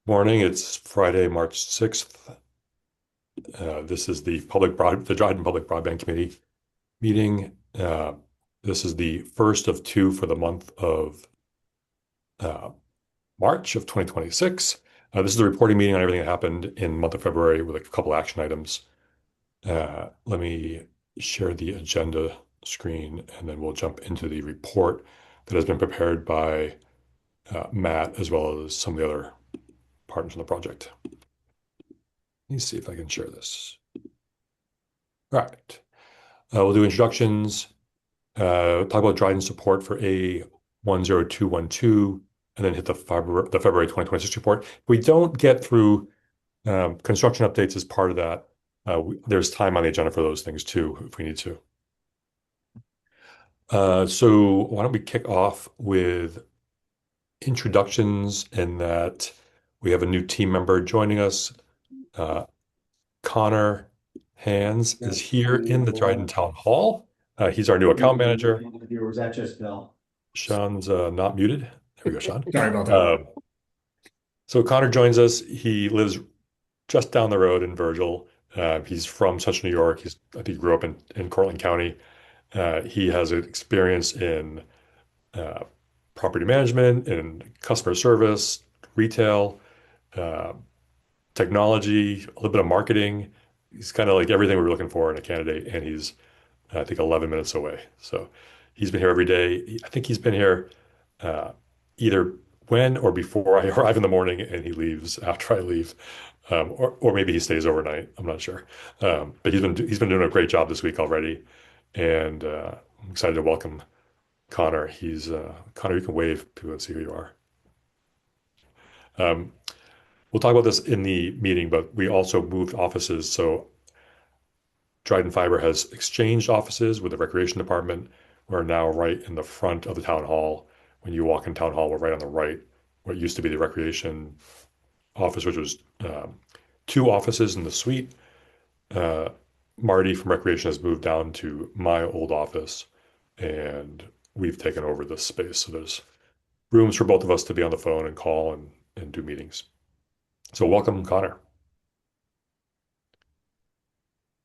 Morning. It's Friday, March 6th. This is the Dryden Public Broadband Committee meeting. This is the first of two for the month of uh, March of 2026. This is a reporting meeting on everything that happened in the month of February with a couple action items. Let me share the agenda screen and then we'll jump into the report that has been prepared by Matt as well as some of the other partners in the project. Let me see if I can share this. All right. We'll do introductions, talk about Dryden support for A10212, and then hit the February 2026 report. If we don't get through construction updates as part of that, there's time on the agenda for those things too, if we need to. So why don't we kick off with introductions and that we have a new team member joining us. Uh, Connor Hands is here in the Dryden Town Hall. He's our new account manager. Or was that just Bill? Sean's not muted. There we go, Sean. Sorry about that. Um, so Connor joins us. He lives just down the road in Virgil. He's from Central New York. I think he grew up in Cortland County. He has experience in uh, property management and customer service, retail, uh, technology, a little bit of marketing. He's kind of like everything we were looking for in a candidate, and he's I think 11 minutes away. So he's been here every day. I think he's been here uh, either when or before I arrive in the morning, and he leaves after I leave, or maybe he stays overnight. I'm not sure, but he's been doing a great job this week already, and I'm excited to welcome Connor. He's Connor. You can wave. People can see who you are. Um, we'll talk about this in the meeting, but we also moved offices. So Dryden Fiber has exchanged offices with the Recreation Department. We're now right in the front of the town hall. When you walk in town hall, we're right on the right. What used to be the Recreation office, which was two offices in the suite. Uh, Marty from Recreation has moved down to my old office, and we've taken over this space. So there's rooms for both of us to be on the phone and call and do meetings. So welcome, Connor.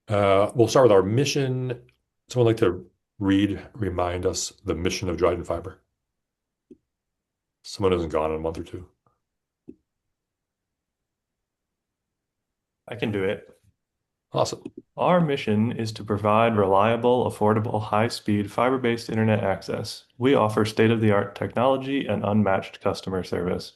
We'll start with our mission. Someone like to remind us the mission of Dryden Fiber? Someone hasn't gone in a month or two. I can do it. Awesome. Our mission is to provide reliable, affordable, high-speed, fiber-based internet access. We offer state-of-the-art technology and unmatched customer service.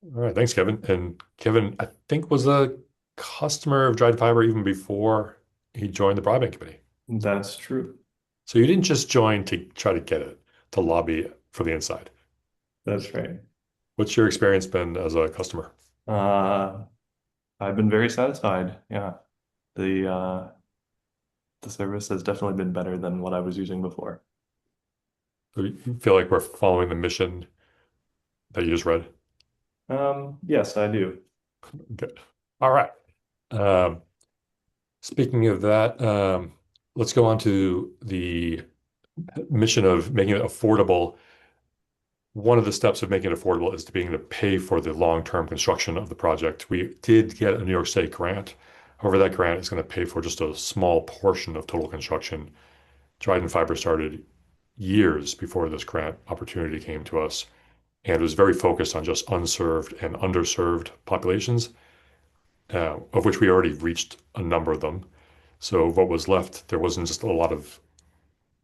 All right. Thanks, Kevin. And Kevin, I think was a customer of Dryden Fiber even before he joined the Broadband Committee. That's true. So you didn't just join to try to get it, to lobby for the inside. That's right. What's your experience been as a customer? Uh, I've been very satisfied. Yeah. The service has definitely been better than what I was using before. So you feel like we're following the mission that you just read? Yes, I do. Good. All right. Um, Speaking of that, let's go on to the mission of making it affordable. One of the steps of making it affordable is to being able to pay for the long-term construction of the project. We did get a New York State grant. However, that grant is going to pay for just a small portion of total construction. Dryden Fiber started years before this grant opportunity came to us, and it was very focused on just unserved and underserved populations, of which we already reached a number of them. So what was left, there wasn't just a lot of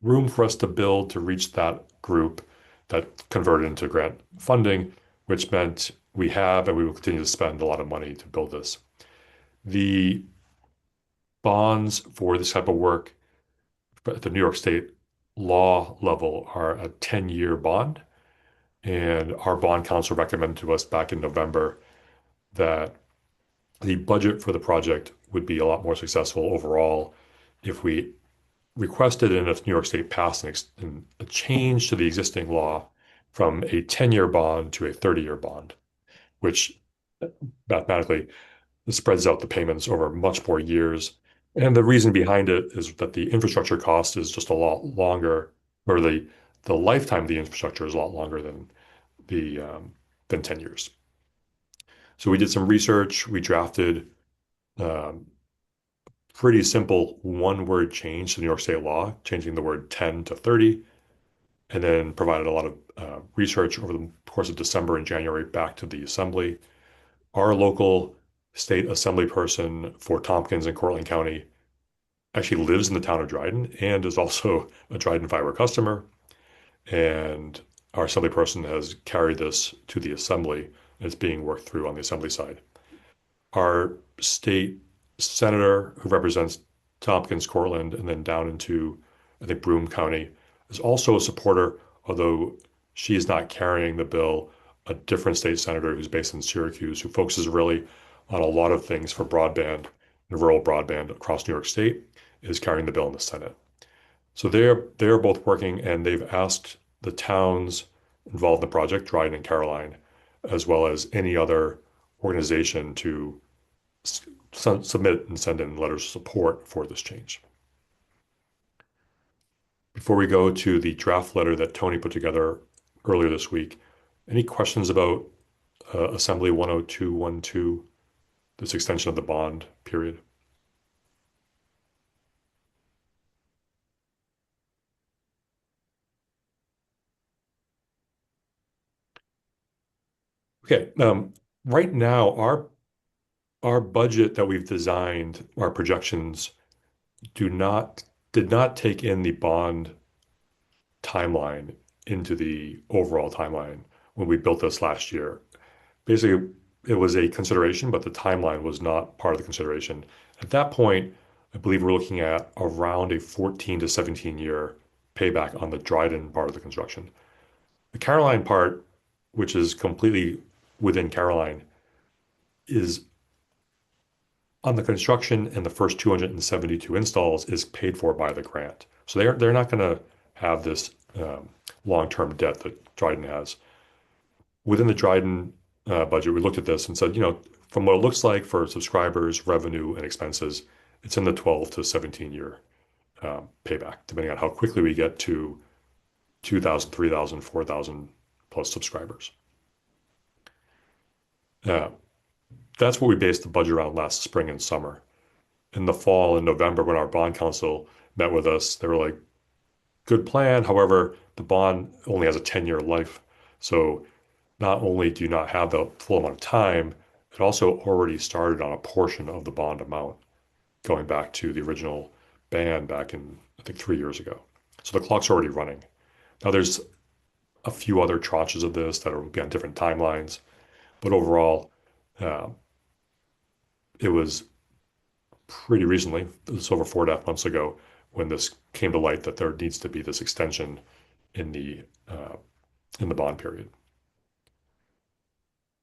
room for us to build to reach that group that converted into grant funding, which meant we have and we will continue to spend a lot of money to build this. The bonds for this type of work at the New York State law level are a 10-year bond. And our bond counsel recommended to us back in November that the budget for the project would be a lot more successful overall if we requested and if New York State passed a change to the existing law from a 10-year bond to a 30-year bond, which mathematically spreads out the payments over much more years. And the reason behind it is that the infrastructure cost is just a lot longer, or the lifetime of the infrastructure is a lot longer than the than 10 years. So we did some research. We drafted um, pretty simple one-word change to New York State law, changing the word 10 to 30, and then provided a lot of research over the course of December and January back to the Assembly. Our local state assembly person for Tompkins and Cortland County actually lives in the town of Dryden and is also a Dryden Fiber customer. And our assembly person has carried this to the Assembly, and it's being worked through on the Assembly side. Our state senator who represents Tompkins, Cortland, and then down into, I think, Broome County, is also a supporter, although she is not carrying the bill. A different state senator who's based in Syracuse, who focuses really on a lot of things for broadband and rural broadband across New York State, is carrying the bill in the Senate. So they're both working, and they've asked the towns involved in the project, Dryden and Caroline, as well as any other organization to submit and send in letters of support for this change. Before we go to the draft letter that Tony put together earlier this week, any questions about Assembly 10212, this extension of the bond period? Okay, right now our budget that we've designed, our projections do not did not take in the bond timeline into the overall timeline when we built this last year. Basically, it was a consideration, but the timeline was not part of the consideration. At that point, I believe we're looking at around a 14 to 17 year payback on the Dryden part of the construction. The Caroline part, which is completely within Caroline, is on the construction, and the first 272 installs is paid for by the grant. So they're not going to have this long-term debt that Dryden has. Within the Dryden budget, we looked at this and said, from what it looks like for subscribers, revenue, and expenses, it's in the 12 to 17 year payback, depending on how quickly we get to 2,000, 3,000, 4,000 plus subscribers. Uh, that's what we based the budget around last spring and summer. In the fall and November, when our bond council met with us, they were like, good plan. However, the bond only has a 10-year life. So not only do you not have the full amount of time, it also already started on a portion of the bond amount going back to the original ban back in, I think, 3 years ago. So the clock's already running. Now there's a few other tranches of this that will be on different timelines, but overall, uh, it was pretty recently, this over 4.5 months ago, when this came to light that there needs to be this extension in the bond period.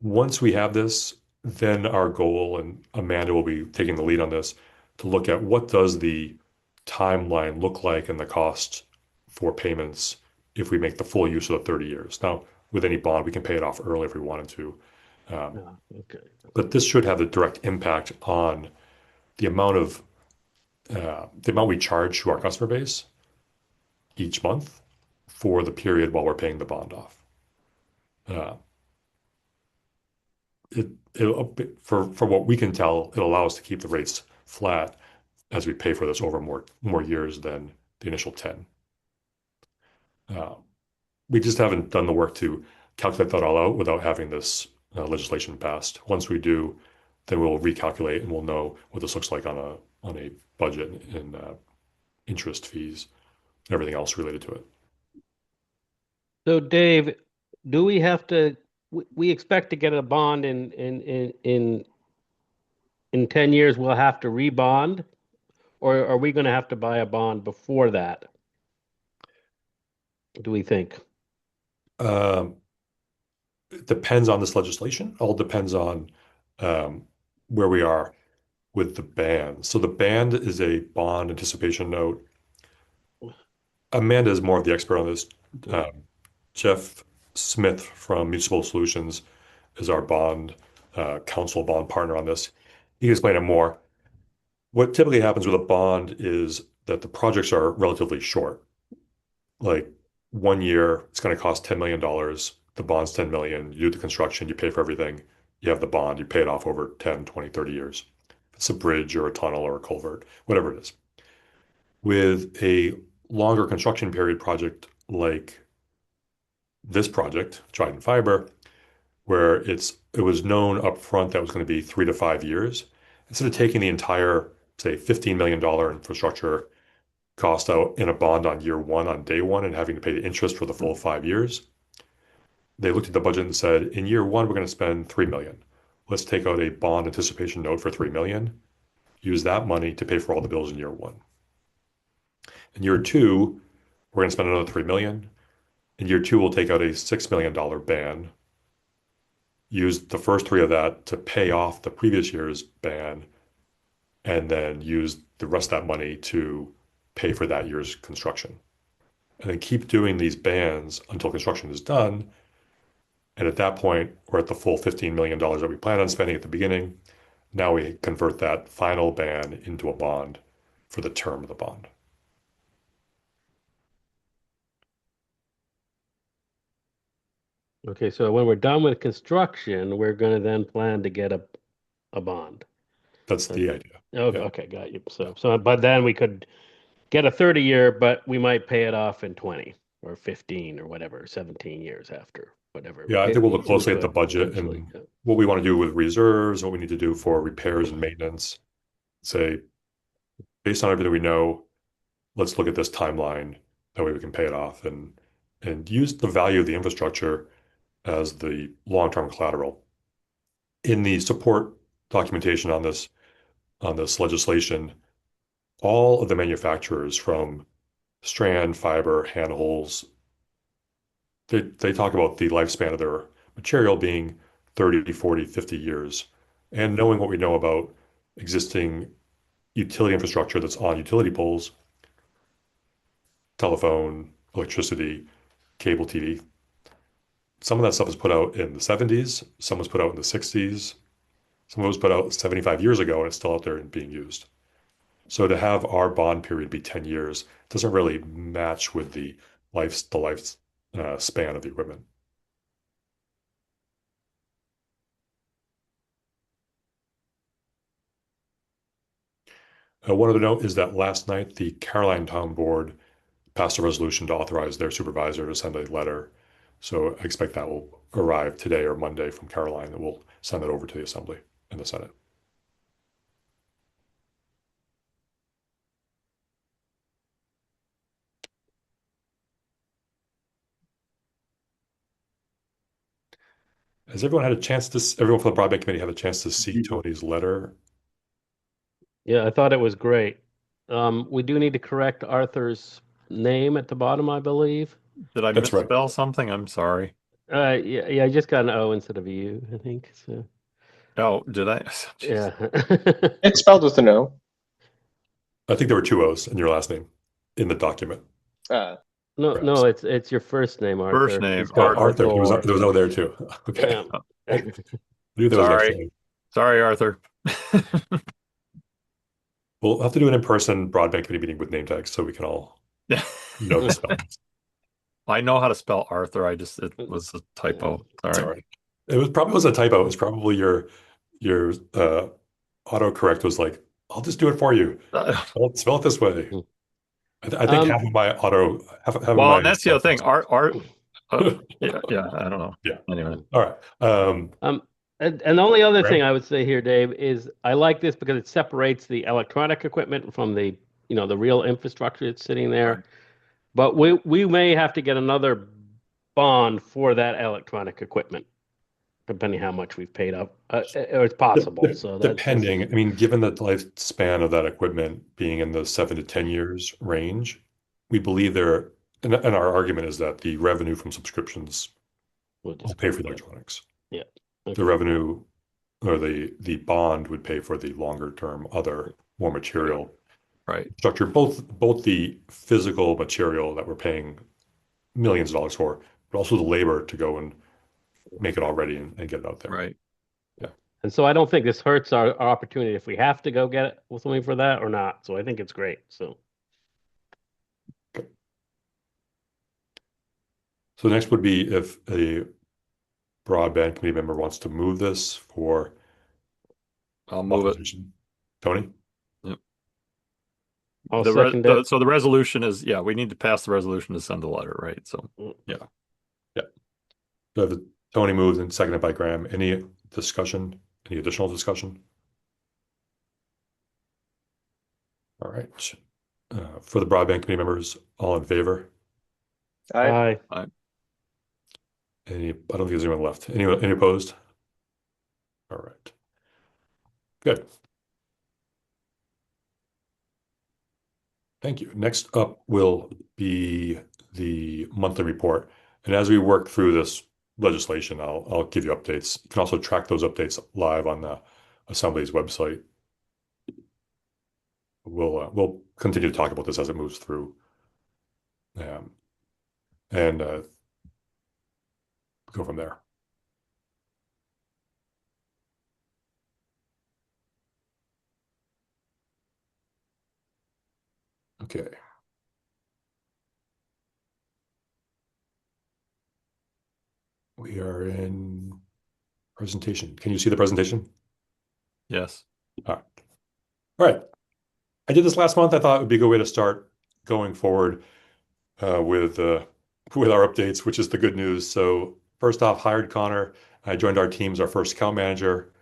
Once we have this, then our goal, and Amanda will be taking the lead on this, to look at what does the timeline look like and the cost for payments if we make the full use of the 30 years. Now, with any bond, we can pay it off early if we wanted to. Um, Yeah, okay. but this should have a direct impact on the amount of the amount we charge to our customer base each month for the period while we're paying the bond off. Uh, for what we can tell, it allows us to keep the rates flat as we pay for this over more years than the initial 10. Uh, we just haven't done the work to calculate that all out without having this legislation passed. Once we do, then we'll recalculate and we'll know what this looks like on a budget and interest fees and everything else related to it. So Dave, do we have to, we expect to get a bond in 10 years, we'll have to rebond, or are we going to have to buy a bond before that? Do we think? Um, it depends on this legislation. All depends on um, where we are with the band. So the band is a bond anticipation note. Amanda is more of the expert on this. Um, Jeff Smith from Municipal Solutions is our bond counsel, bond partner on this. He can explain it more. What typically happens with a bond is that the projects are relatively short. Like 1 year, it's going to cost $10 million. The bond's 10 million. You do the construction, you pay for everything. you have the bond, you pay it off over 10, 20, 30 years. If it's a bridge or a tunnel or a culvert, whatever it is. With a longer construction period project like this project, Trident Fiber, where it was known up front that it was going to be 3 to 5 years, instead of taking the entire, say, $15 million infrastructure cost out in a bond on year one, on day one, and having to pay the interest for the full 5 years, they looked at the budget and said, in year one, we're going to spend 3 million. Let's take out a bond anticipation note for 3 million, use that money to pay for all the bills in year one. In year two, we're going to spend another 3 million. In year two, we'll take out a $6 million ban, use the first three of that to pay off the previous year's ban, and then use the rest of that money to pay for that year's construction. And then keep doing these bans until construction is done. And at that point, we're at the full $15 million that we planned on spending at the beginning. Now we convert that final ban into a bond for the term of the bond. Okay, so when we're done with construction, we're going to then plan to get a bond. That's the idea. Oh, Yeah. okay, got you. So, but then we could get a 30 year, but we might pay it off in 20 or 15 or whatever, 17 years after, whatever Yeah, I think we'll look we closely at the could budget eventually. and Yeah. what we want to do with reserves, what we need to do for repairs and maintenance. Say, based on everything we know, let's look at this timeline. That way we can pay it off and use the value of the infrastructure as the long-term collateral. In the support documentation on this legislation, all of the manufacturers from strand, fiber, handholds, they talk about the lifespan of their material being 30, 40, 50 years. And knowing what we know about existing utility infrastructure that's on utility poles, telephone, electricity, cable TV, some of that stuff was put out in the 70s, some was put out in the 60s, some of it was put out 75 years ago, and it's still out there and being used. So to have our bond period be 10 years doesn't really match with the life span of the equipment. One other note is that last night the Caroline Town Board passed a resolution to authorize their supervisor to send a letter. So I expect that will arrive today or Monday from Caroline, and we'll send it over to the Assembly and the Senate. Has everyone had a chance to, everyone from the Broadband Committee had a chance to see Tony's letter? Yeah, I thought it was great. We do need to correct Arthur's name at the bottom, I believe. Did I That's right. misspell something? I'm sorry. Yeah, I just got an O instead of a U, I think. So, Oh, did I? yeah. It's spelled with an O. I think there were two O's in your last name in the document, No, perhaps. it's your first name, Arthur. First name, He's got Arthur. There was, Arthur. there was no there too. Okay. Yeah. I knew there was next Sorry. name. Sorry, Arthur. We'll have to do an in-person Broadband Committee meeting with name tags so we can all know the spellings. I know how to spell Arthur. It was a typo. It's all Sorry. right. It was probably a typo. It was probably your autocorrect was like, I'll just do it for you. Spell it this way. I think half of my half of Well, my and that's the other thing. Yeah, I don't know. Yeah. Anyway. All right. And the only other Graham? thing I would say here, Dave, is I like this because it separates the electronic equipment from the real infrastructure that's sitting there. Right. But we may have to get another bond for that electronic equipment, depending how much we've paid up, or it's possible. So that's Depending, I mean, given the lifespan of that equipment being in the 7 to 10 years range, we believe and our argument is that the revenue from subscriptions will pay for the electronics. Yeah. The Okay. revenue or the bond would pay for the longer term, other more material Right. structure, both the physical material that we're paying millions of dollars for, but also the labor to go and make it all ready and get it out there. Right. And so I don't think this hurts our opportunity if we have to go get something for that or not. So I think it's great. So So next would be if broadband committee member wants to move this for I'll move it. authorization? Tony? Yep. I'll second it. So the resolution is, yeah, we need to pass the resolution to send the letter, right? So, yeah. Yeah. So Tony moved and seconded by Graham. Any discussion? Any additional discussion? All right. For the broadband committee members, all in favor? Aye. Aye. I don't think there's anyone left. Any opposed? All right. Good. Thank you. Next up will be the monthly report. And as we work through this legislation, I'll give you updates. You can also track those updates live on the Assembly's website. We'll continue to talk about this as it moves through. And go from there. Okay. We are in presentation. Can you see the presentation? Yes. All right. All right. I did this last month. I thought it would be a good way to start going forward with our updates, which is the good news. So first off, hired Connor. I joined our team as our first account manager.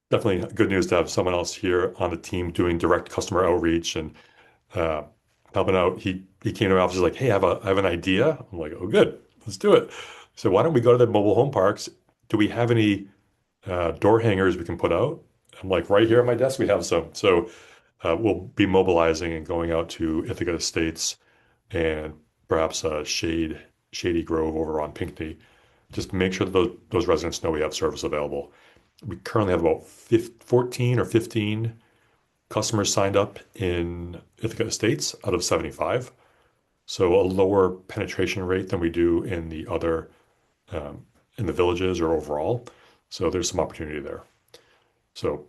Definitely good news to have someone else here on the team doing direct customer outreach and uh, helping out. He came to my office, he's like, "Hey, I have an idea." I'm like, "Oh, good, let's do it." So why don't we go to the mobile home parks? Do we have any door hangers we can put out? I'm like, right here at my desk, we have some. So we'll be mobilizing and going out to Ithaca Estates and perhaps Shady Grove over on Pinckney, just to make sure that those residents know we have service available. We currently have about 14 or 15 customers signed up in Ithaca Estates out of 75. So a lower penetration rate than we do in the other in the villages or overall. So there's some opportunity there. So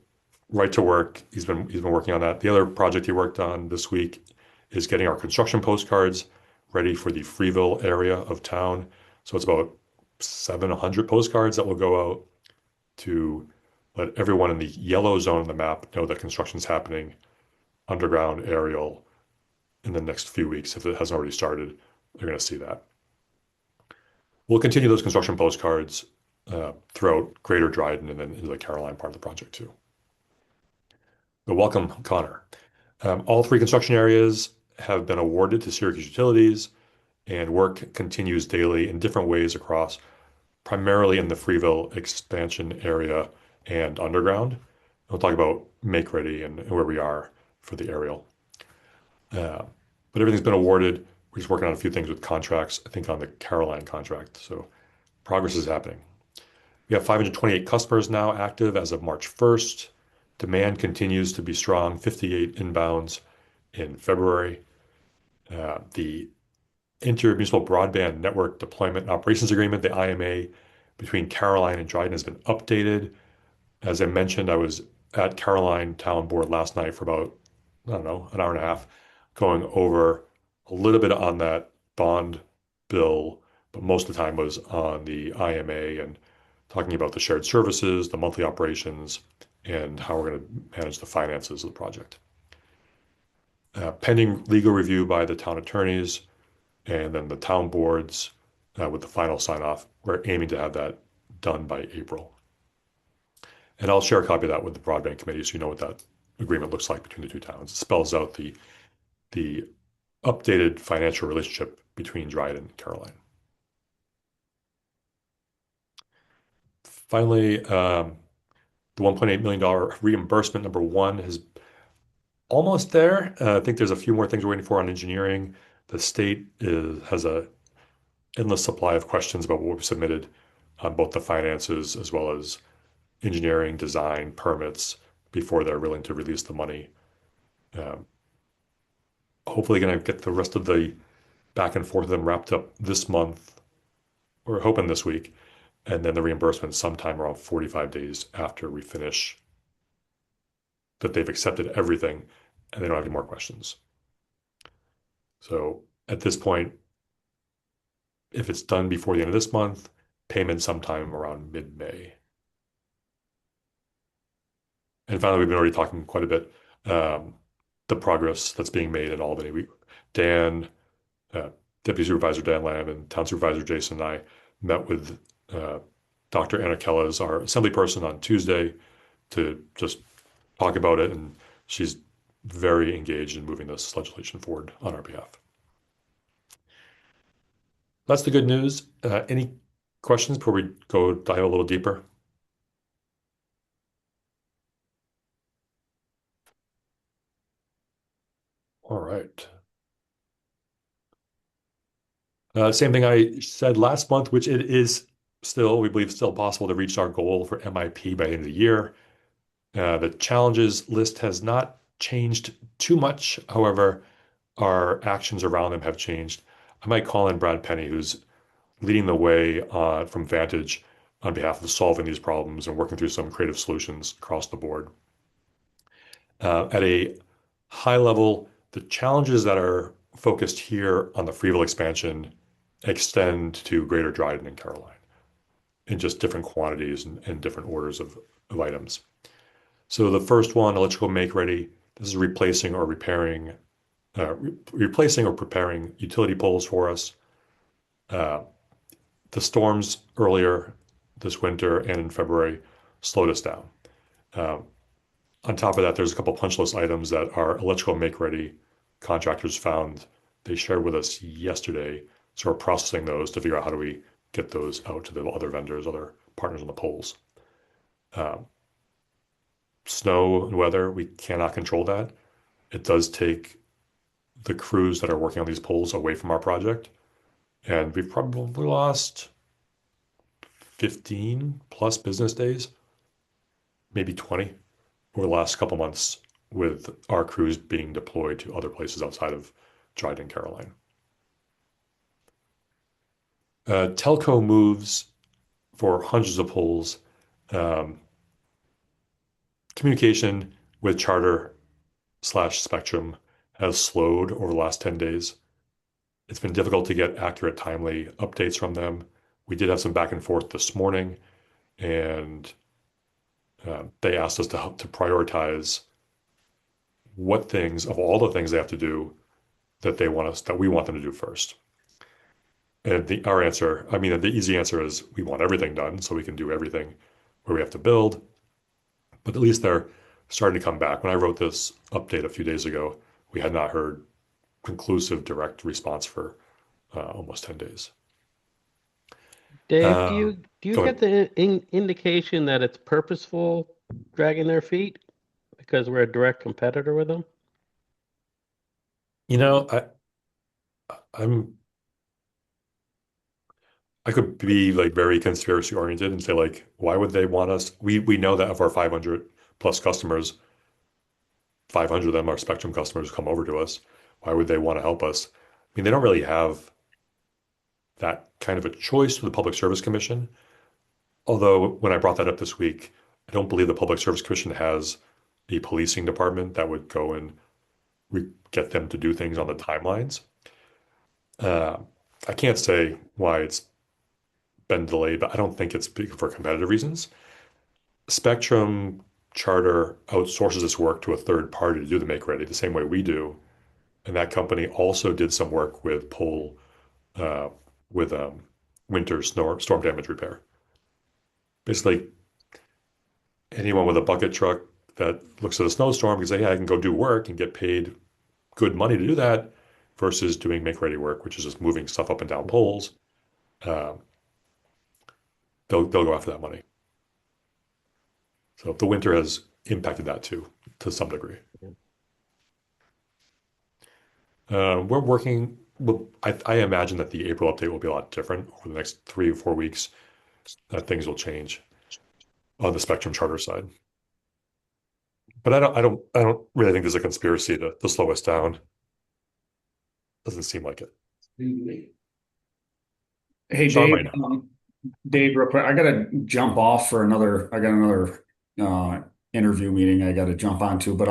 right to work, he's been working on that. The other project he worked on this week is getting our construction postcards ready for the Freeville area of town. So it's about 700 postcards that will go out to let everyone in the yellow zone of the map know that construction is happening, underground, aerial, in the next few weeks. If it hasn't already started, they're going to see that. We'll continue those construction postcards throughout Greater Dryden and then into the Caroline part of the project too. So welcome, Connor. All three construction areas have been awarded to Syracuse Utilities, and work continues daily in different ways across, primarily in the Freeville expansion area and underground. We'll talk about make ready and where we are for the aerial. But everything's been awarded. We're just working on a few things with contracts, I think on the Caroline contract. So progress is happening. We have 528 customers now active as of March 1st. Demand continues to be strong, 58 inbounds in February. The Intermunicipal Broadband Network Deployment and Operations Agreement, the IMA, between Caroline and Dryden has been updated. As I mentioned, I was at Caroline Town Board last night for about, I don't know, an hour and a half, going over a little bit on that bond bill, but most of the time was on the IMA and talking about the shared services, the monthly operations, and how we're going to manage the finances of the project. Pending legal review by the town attorneys and then the town boards with the final sign off. We're aiming to have that done by April. And I'll share a copy of that with the Broadband Committee so you know what that agreement looks like between the two towns. It spells out the updated financial relationship between Dryden and Caroline. Finally, the $1.8 million reimbursement number one is almost there. I think there's a few more things we're waiting for on engineering. The state has a endless supply of questions about what we've submitted on both the finances as well as engineering, design, permits before they're willing to release the money. Hopefully going to get the rest of the back and forth of them wrapped up this month. We're hoping this week. And then the reimbursement sometime around 45 days after we finish that they've accepted everything and they don't have any more questions. So at this point, if it's done before the end of this month, payment sometime around mid-May. And finally, we've been already talking quite a bit the progress that's being made in Albany. Dan, Deputy Supervisor Dan Lamb, and Town Supervisor Jason and I met with Dr. Anna Kellis, our assembly person, on Tuesday to just talk about it, and she's very engaged in moving this legislation forward on our behalf. That's the good news. Any questions before we go dive a little deeper? All right. Same thing I said last month, which it is still, we believe, still possible to reach our goal for MIP by the end of the year. The challenges list has not changed too much. However, our actions around them have changed. I might call in Brad Penny, who's leading the way from Vantage on behalf of solving these problems and working through some creative solutions across the board. At a high level, the challenges that are focused here on the Freeville expansion extend to Greater Dryden and Caroline in just different quantities and different orders of items. So the first one, electrical make ready, this is replacing or repairing, replacing or preparing utility poles for us. The storms earlier this winter and in February slowed us down. On top of that, there's a couple punch list items that our electrical make ready contractors found. They shared with us yesterday. So we're processing those to figure out how do we get those out to the other vendors, other partners on the poles. Snow and weather, we cannot control that. It does take the crews that are working on these poles away from our project. And we've probably lost 15 plus business days, maybe 20 over the last couple months with our crews being deployed to other places outside of Dryden, Caroline. Telco moves for hundreds of poles. Communication with Charter/Spectrum has slowed over the last 10 days. It's been difficult to get accurate, timely updates from them. We did have some back and forth this morning, and they asked us to help to prioritize what things, of all the things they have to do, that we want them to do first. And our answer, I mean, the easy answer is we want everything done so we can do everything where we have to build. But at least they're starting to come back. When I wrote this update a few days ago, we had not heard conclusive direct response for almost 10 days. Dave, do you go get the indication that it's purposeful dragging their feet because we're a direct competitor with them? You know, I could be like very conspiracy oriented and say like, why would they want us? We know that of our 500 plus customers, 500 of them are Spectrum customers who come over to us. Why would they want to help us? I mean, they don't really have that kind of a choice with the Public Service Commission. Although when I brought that up this week, I don't believe the Public Service Commission has a policing department that would go and get them to do things on the timelines. I can't say why it's been delayed, but I don't think it's for competitive reasons. Spectrum Charter outsources this work to a third party to do the make ready the same way we do. And that company also did some work with with winter storm damage repair. Basically, anyone with a bucket truck that looks at a snowstorm can say, yeah, I can go do work and get paid good money to do that versus doing make ready work, which is just moving stuff up and down poles. They'll go after that money. So the winter has impacted that too, to some degree. We're working. Well, I imagine that the April update will be a lot different over the next 3 or 4 weeks. That things will change on the Spectrum Charter side. But I don't really think there's a conspiracy to slow us down. Doesn't seem like it. Hey, Sean Dave, might know. Dave, real quick, I gotta jump off for I got another interview meeting I gotta jump onto, but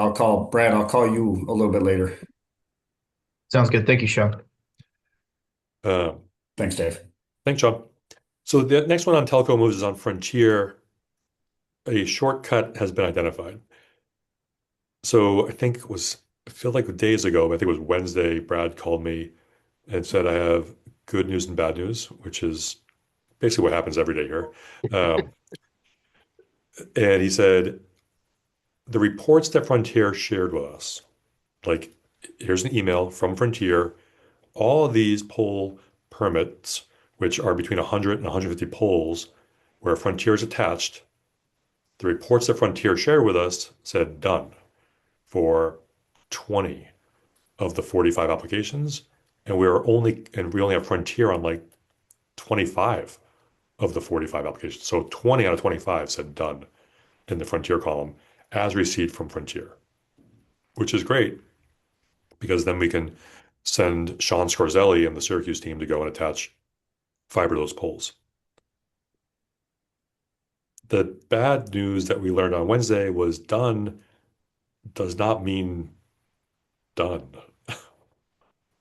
Brad, I'll call you a little bit later. Sounds good. Thank you, Sean. Um, Thanks, Dave. Thanks, Sean. So the next one on telco moves is on Frontier. A shortcut has been identified. So I feel like days ago, but I think it was Wednesday, Brad called me and said, I have good news and bad news, which is basically what happens every day here. Um, and he said, the reports that Frontier shared with us, like, here's an email from Frontier. All of these poll permits, which are between 100 and 150 polls, where Frontier is attached, the reports that Frontier shared with us said done for 20 of the 45 applications, and we only have Frontier on like 25 of the 45 applications. So 20 out of 25 said done in the Frontier column as received from Frontier, which is great because then we can send Sean Scorzelli and the Syracuse team to go and attach fiber to those poles. The bad news that we learned on Wednesday was done does not mean done.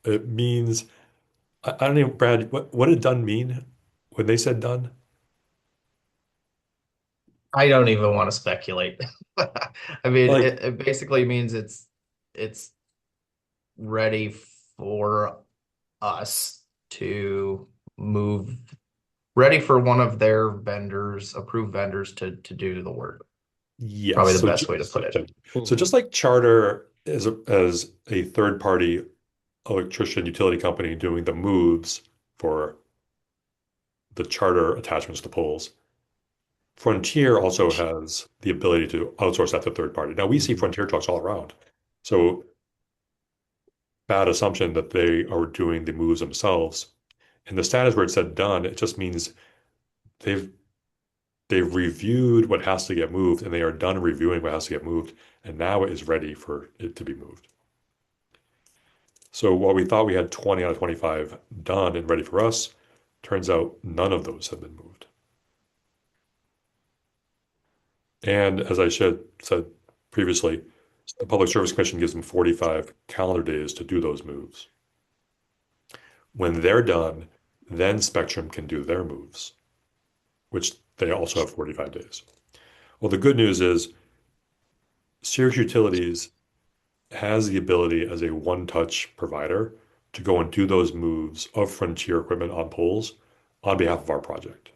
It means, I don't even, Brad, what did done mean when they said done? I don't even want to speculate. I mean, Like, it basically means it's ready for us to move, ready for one of their vendors, approved vendors to do the work. yes. Probably the best way to put it. So just like Charter as a third party electrician utility company doing the moves for the Charter attachments to poles, Frontier also has the ability to outsource that to third party. Now we see Frontier trucks all around. So bad assumption that they are doing the moves themselves. And the status where it said done, it just means they've they've reviewed what has to get moved and they are done reviewing what has to get moved. And now it is ready for it to be moved. So while we thought we had 20 out of 25 done and ready for us, turns out none of those have been moved. And as I said previously, the Public Service Commission gives them 45 calendar days to do those moves. When they're done, then Spectrum can do their moves, which they also have 45 days. Well, the good news is Sirius Utilities has the ability as a one-touch provider to go and do those moves of Frontier equipment on poles on behalf of our project.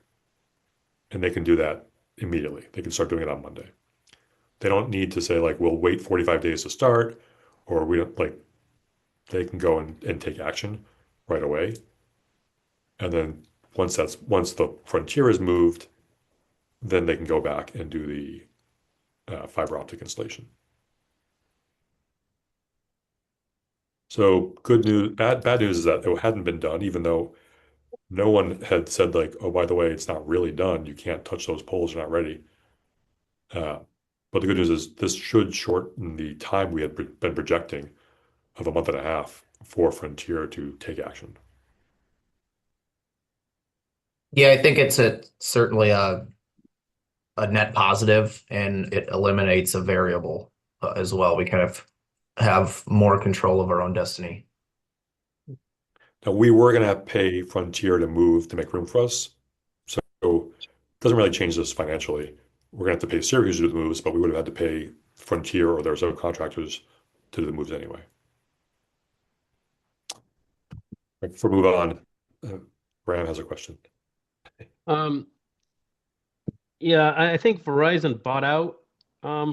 And they can do that immediately. They can start doing it on Monday. They don't need to say like, we'll wait 45 days to start, or we don't like, they can go and take action right away. And then once the Frontier is moved, then they can go back and do the fiber optic installation. So good news, bad news is that it hadn't been done, even though no one had said like, oh, by the way, it's not really done. You can't touch those poles, you're not ready. Uh, but the good news is this should shorten the time we had been projecting of a month and a half for Frontier to take action. Yeah, I think it's certainly a net positive, and it eliminates a variable as well. We kind of have more control of our own destiny. Now we were going to have to pay Frontier to move to make room for us. So it doesn't really change this financially. We're going to have to pay Syracuse to do the moves, but we would have had to pay Frontier or their subcontractors to do the moves anyway. Right, before we move on, Graham has a question. Um, yeah, I think Verizon bought out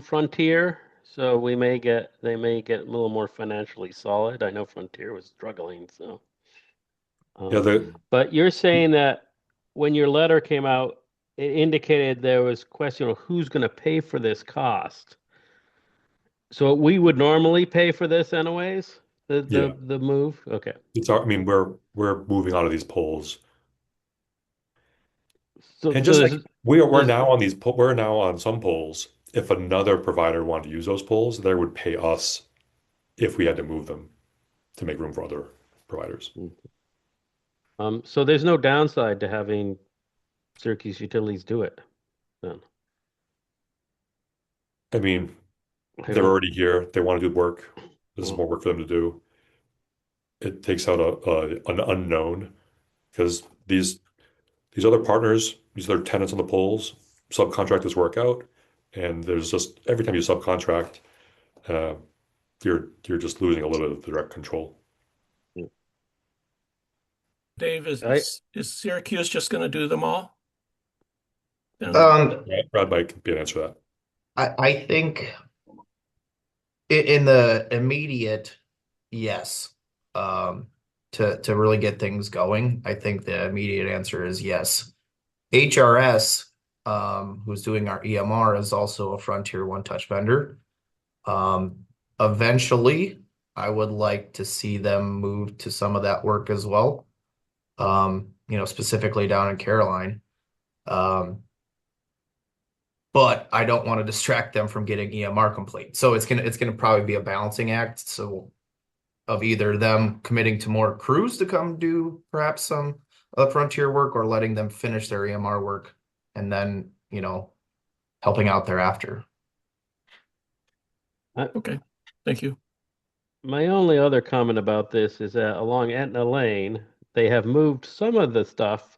Frontier, so they may get a little more financially solid. I know Frontier was struggling, so. Yeah, But you're saying that when your letter came out, it indicated there was question of who's going to pay for this cost. So we would normally pay for this anyways, yeah, the move. Okay. I mean, we're moving on to these polls, So and so just like there's we're there's now on we're now on some polls. If another provider wanted to use those polls, they would pay us if we had to move them to make room for other providers. so there's no downside to having Syracuse Utilities do it then. I mean, I they're mean, already here. They want to do work. This is well, more work for them to do. It takes out an unknown because these these other partners, these other tenants on the poles, subcontract this work out, and there's just every time you subcontract, uh, you're just losing a little bit of direct control. Dave, I is Syracuse just going to do them all? And Um, Brad might be an answer to that. I think in the immediate, yes. To really get things going, I think the immediate answer is yes. HRS, who's doing our EMR, is also a Frontier One Touch vendor. Eventually, I would like to see them move to some of that work as well. Specifically down in Caroline. But I don't want to distract them from getting EMR complete. So it's gonna probably be a balancing act. So of either them committing to more crews to come do perhaps some Frontier work, or letting them finish their EMR work and then, helping out thereafter. okay, thank you. My only other comment about this is that along Etna Lane, they have moved some of the stuff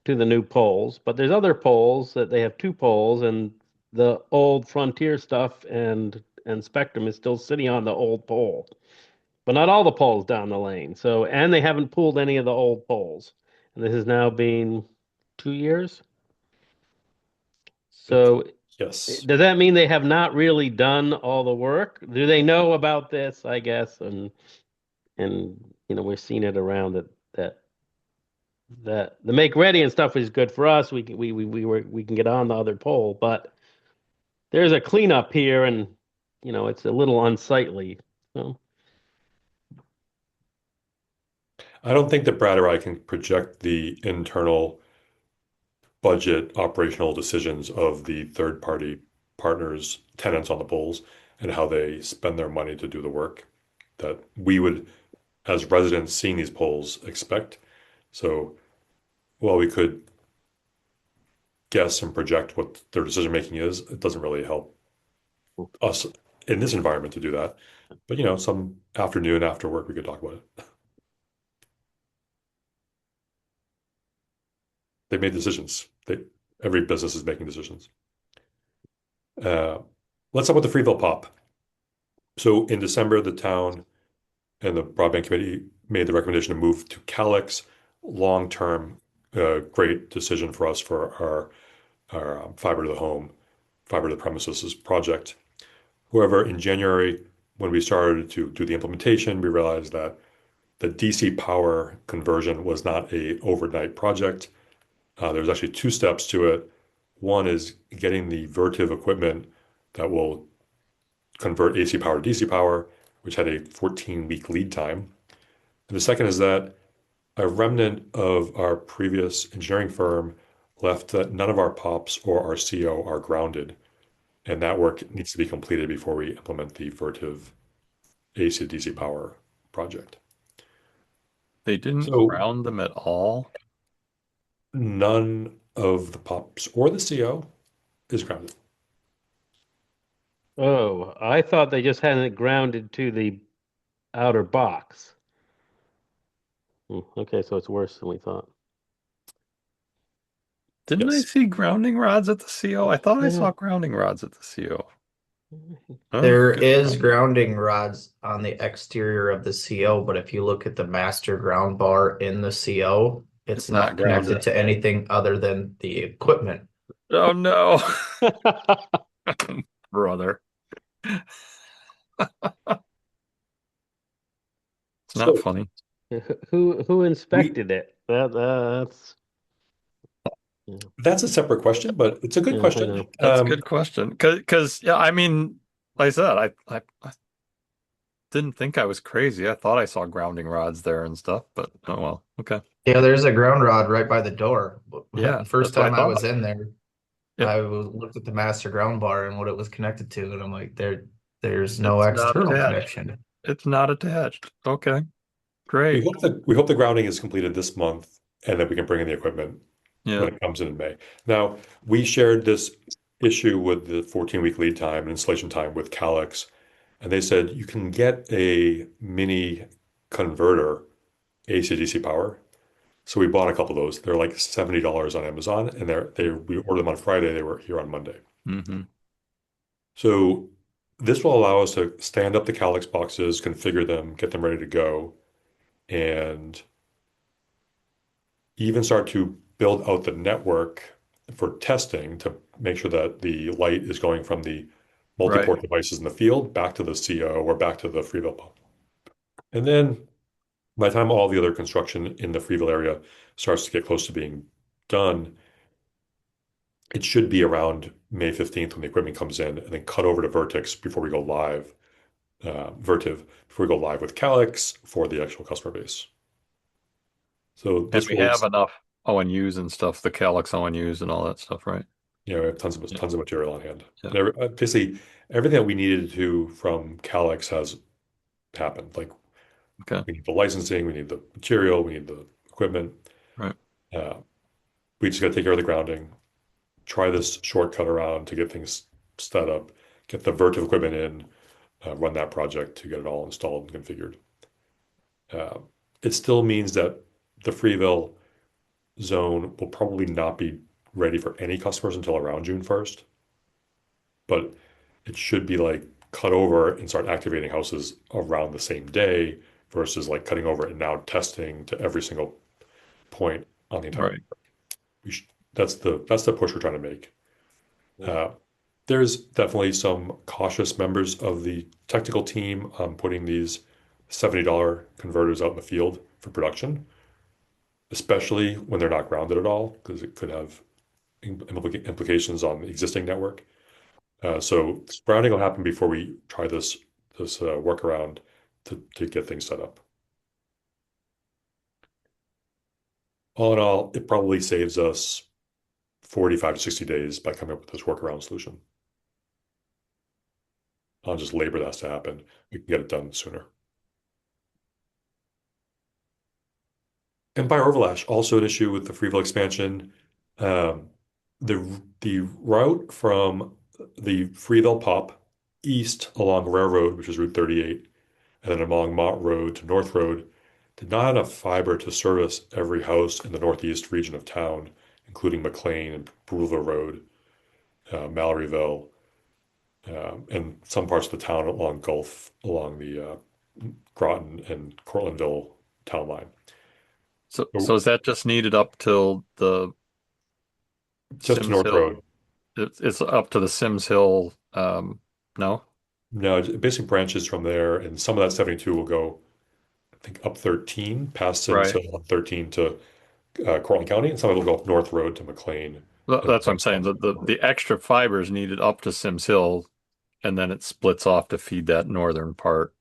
to the new poles, but there's other poles that they have two poles, and the old Frontier stuff and Spectrum is still sitting on the old pole, but not all the poles down the lane. So, and they haven't pulled any of the old poles, and this has now been 2 years. So, Yes. does that mean they have not really done all the work? Do they know about this? I guess, and we're seeing it around that the make ready and stuff is good for us. We can get on the other pole, but there's a cleanup here, and it's a little unsightly. So I don't think that Brad or I can project the internal budget operational decisions of the third party partners, tenants on the poles, and how they spend their money to do the work that we would, as residents seeing these poles, expect. So while we could guess and project what their decision making is, it doesn't really help us in this environment to do that. But some afternoon after work, we could talk about it. They made decisions. Every business is making decisions. Uh, let's talk about the Freeville Pop. So in December, the town and the Broadband Committee made the recommendation to move to Calix. Long-term, great decision for us for our fiber to the home, fiber to the premises project. However, in January, when we started to do the implementation, we realized that the DC power conversion was not a overnight project. There's actually two steps to it. One is getting the Vertiv equipment that will convert AC power to DC power, which had a 14-week lead time. And the second is that a remnant of our previous engineering firm left that none of our POPs or our CO are grounded, and that work needs to be completed before we implement the Vertiv AC to DC power project. They didn't So ground them at all. none of the POPs or the CO is grounded. oh, I thought they just hadn't grounded to the outer box. Okay, so it's worse than we thought. Didn't I Yes. see grounding rods at the CO? I thought I Yeah. saw grounding rods at the CO. Oh, There good. is grounding rods on the exterior of the CO, but if you look at the master ground bar in the CO, it's It's not not connected grounded. to anything other than the equipment. Oh no, brother. It's not So funny. Who inspected it? That's yeah, that's a separate question, but it's a good yeah, I question. know. That's a good question. Cause yeah, I mean, like I said, I didn't think I was crazy. I thought I saw grounding rods there and stuff, but oh well. Okay. Yeah, there's a ground rod right by the door. Yeah, First that's what I time I thought. was in there, Yep. looked at the master ground bar and what it was connected to, and I'm like, there's no It's not external attached. connection. It's not attached. Okay. We Great. hope that we hope the grounding is completed this month and that we can bring in the equipment Yeah. when it comes in May. Now, we shared this issue with the 14-week lead time and installation time with Calix, and they said you can get a mini converter AC/DC power, So we bought a couple of those. They're like $70 on Amazon, and we ordered them on Friday. They were here on Monday. Hmm. So this will allow us to stand up the Calix boxes, configure them, get them ready to go, and even start to build out the network for testing to make sure that the light is going from the Right. multi-port devices in the field back to the CO or back to the Freeville pump. And then by the time all the other construction in the Freeville area starts to get close to being done, it should be around May 15th when the equipment comes in and then cut over to Vertex before we go live, Vertiv, before we go live with Calix for the actual customer base. So And this we will, have enough ONUs and stuff, the Calyx ONUs and all that stuff, right? we have Yeah. tons of material on hand. Yeah. And basically everything that we needed to from Calix has happened. Like Okay. we need the licensing, we need the material, we need the equipment. Right. Uh, we just got to take care of the grounding, try this shortcut around to get things set up, get the Vertiv equipment in, run that project to get it all installed and configured. Uh, it still means that the Freeville zone will probably not be ready for any customers until around June 1st, but it should be like cut over and start activating houses around the same day versus like cutting over and now testing to every single point on the entire. Right. That's the push we're trying to make. Uh, there's definitely some cautious members of the technical team putting these $70 converters out in the field for production, especially when they're not grounded at all, because it could have implications on the existing network. So grounding will happen before we try this workaround to get things set up. All in all, it probably saves us 45 to 60 days by coming up with this workaround solution. On just labor that has to happen. We can get it done sooner. Empire Overlash, also an issue with the Freeville expansion. Um, the route from the Freeville Pop east along Railroad, which is Route 38, and then along Mott Road to North Road, did not have enough fiber to service every house in the northeast region of town, including McLean and Bruleville Road, Malloryville, and some parts of the town along Gulf, along the Groton and Cortlandville town line. So is that just needed up till the Just to Sims North Hill? Road. It's up to the Sims Hill. No? No, it basically branches from there, and some of that 72 will go, I think, up 13, past Sims Right. Hill, up 13 to Cortland County, and some of it will go up North Road to McLean. And That's what I'm saying. The extra fiber is needed up to Sims Hill, and then it splits off to feed that northern part,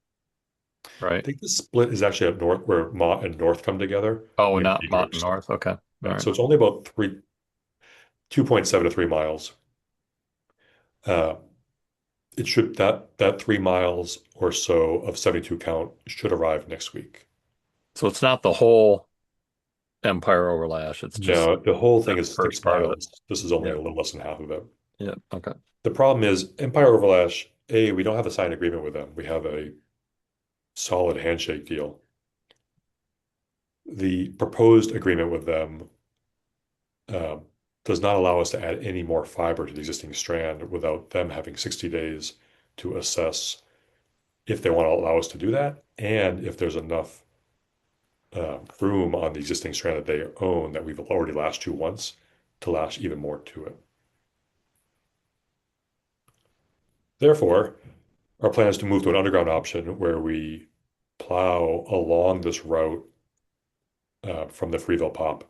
I right? think the split is actually at North, where Mott and North come together Oh, near not Mott Peters. North. Okay. All Yeah, right. so it's only about 2.7 to 3 miles. Uh, it should that 3 miles or so of 72 count should arrive next week. So it's not the whole Empire Overlash. It's just No, the whole thing that is first six part of it. miles. This is only Yeah. a little less than half of it. Yeah. Okay. The problem is Empire Overlash, A, we don't have a signed agreement with them. We have a solid handshake deal. The proposed agreement with them um, does not allow us to add any more fiber to the existing strand without them having 60 days to assess if they want to allow us to do that and if there's enough room on the existing strand that they own that we've already lashed to once to lash even more to it. Therefore, our plan is to move to an underground option where we plow along this route from the Freeville Pop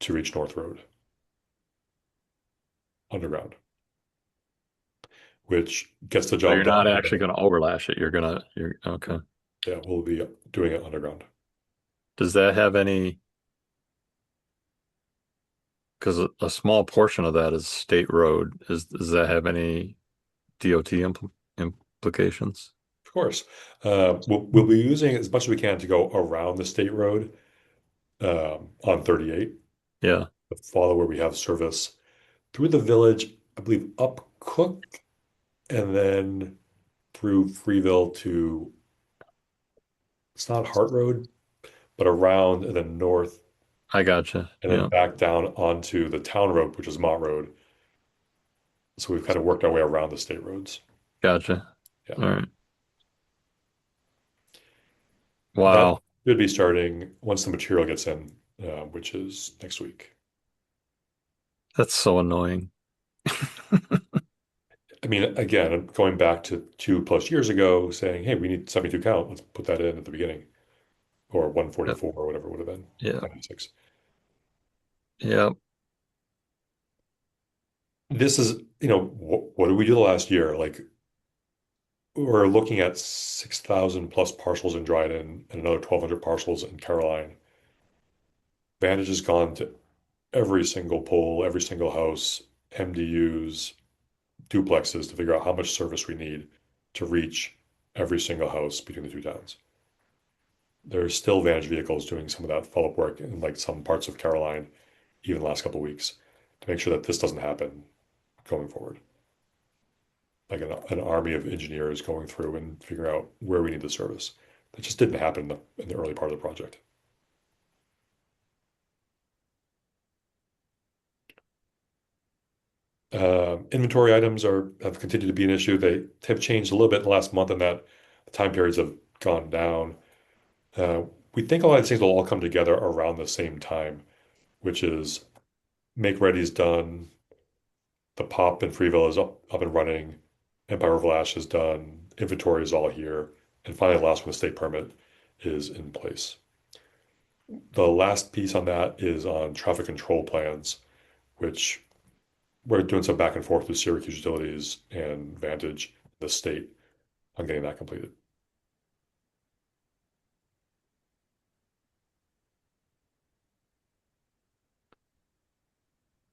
to reach North Road underground, which gets the So job you're not done. actually going to overlash it. You're okay. Yeah, we'll be doing it underground. Does that have any? Because a small portion of that is state road. Does that have any DOT implications? Of course. We'll be using as much as we can to go around the state road on 38, Yeah. follow where we have service through the village, I believe up Cook, and then through Freeville to, it's not Hart Road, but around and then north I gotcha. and then Yeah, back down onto the town road, which is Mott Road. So we've kind of worked our way around the state roads. gotcha. Yeah. All right. That Wow. should be starting once the material gets in, which is next week. That's so annoying. I mean, again, going back to 2+ years ago, saying, hey, we need 72 count. Let's put that in at the beginning, or Yep. 144 or whatever it would have been, Yeah. 96. Yeah. This is, what did we do the last year? Like, we're looking at 6,000 plus parcels in Dryden and another 1,200 parcels in Caroline. Vantage has gone to every single pole, every single house, MDUs, duplexes to figure out how much service we need to reach every single house between the two towns. There's still Vantage vehicles doing some of that follow-up work in like some parts of Caroline, even the last couple of weeks, to make sure that this doesn't happen going forward. Like an army of engineers going through and figuring out where we need the service. That just didn't happen in the early part of the project. Inventory items have continued to be an issue. They have changed a little bit in the last month, and that the time periods have gone down. Uh, we think a lot of these things will all come together around the same time, which is make ready's done, the pop in Freeville is up and running, Empire River Ash is done, inventory is all here, and finally, the last one, the state permit is in place. The last piece on that is on traffic control plans, which we're doing some back and forth with Syracuse Utilities and Vantage, the state, on getting that completed.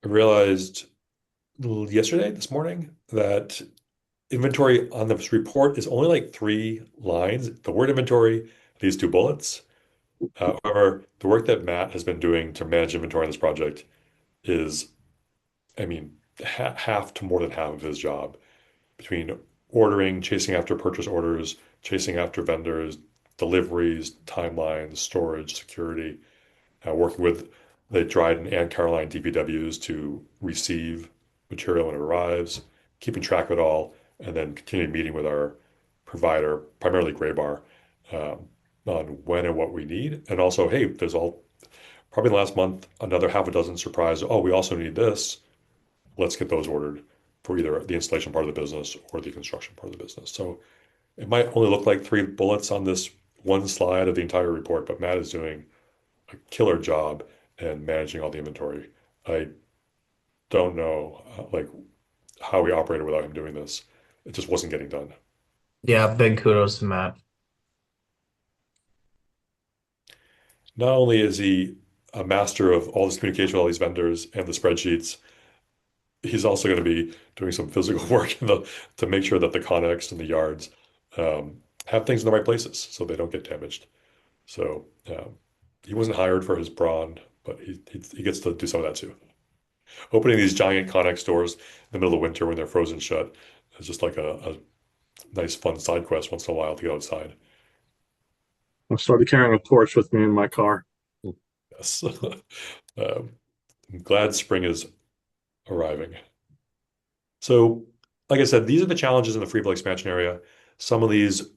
I realized yesterday, this morning, that inventory on this report is only like 3 lines. The word inventory, these 2 bullets. However, the work that Matt has been doing to manage inventory on this project is, I mean, half to more than half of his job between ordering, chasing after purchase orders, chasing after vendors, deliveries, timelines, storage, security, working with the Dryden and Caroline DPWs to receive material when it arrives, keeping track of it all, and then continuing meeting with our provider, primarily Graybar, on when and what we need. And also, hey, there's all probably in the last month, another half a dozen surprise. Oh, we also need this. Let's get those ordered for either the installation part of the business or the construction part of the business. So it might only look like 3 bullets on this one slide of the entire report, but Matt is doing a killer job in managing all the inventory. I don't know like how we operated without him doing this. It just wasn't getting done. Yeah, big kudos to Matt. Not only is he a master of all this communication with all these vendors and the spreadsheets, he's also going to be doing some physical work to make sure that the connects and the yards have things in the right places so they don't get damaged. So he wasn't hired for his brawn, but he gets to do some of that too. Opening these giant Connex stores in the middle of winter when they're frozen shut is just like a nice, fun side quest once in a while to get outside. I started carrying a torch with me in my car. Yes. I'm glad spring is arriving. So, like I said, these are the challenges in the Freeville expansion area. Some of these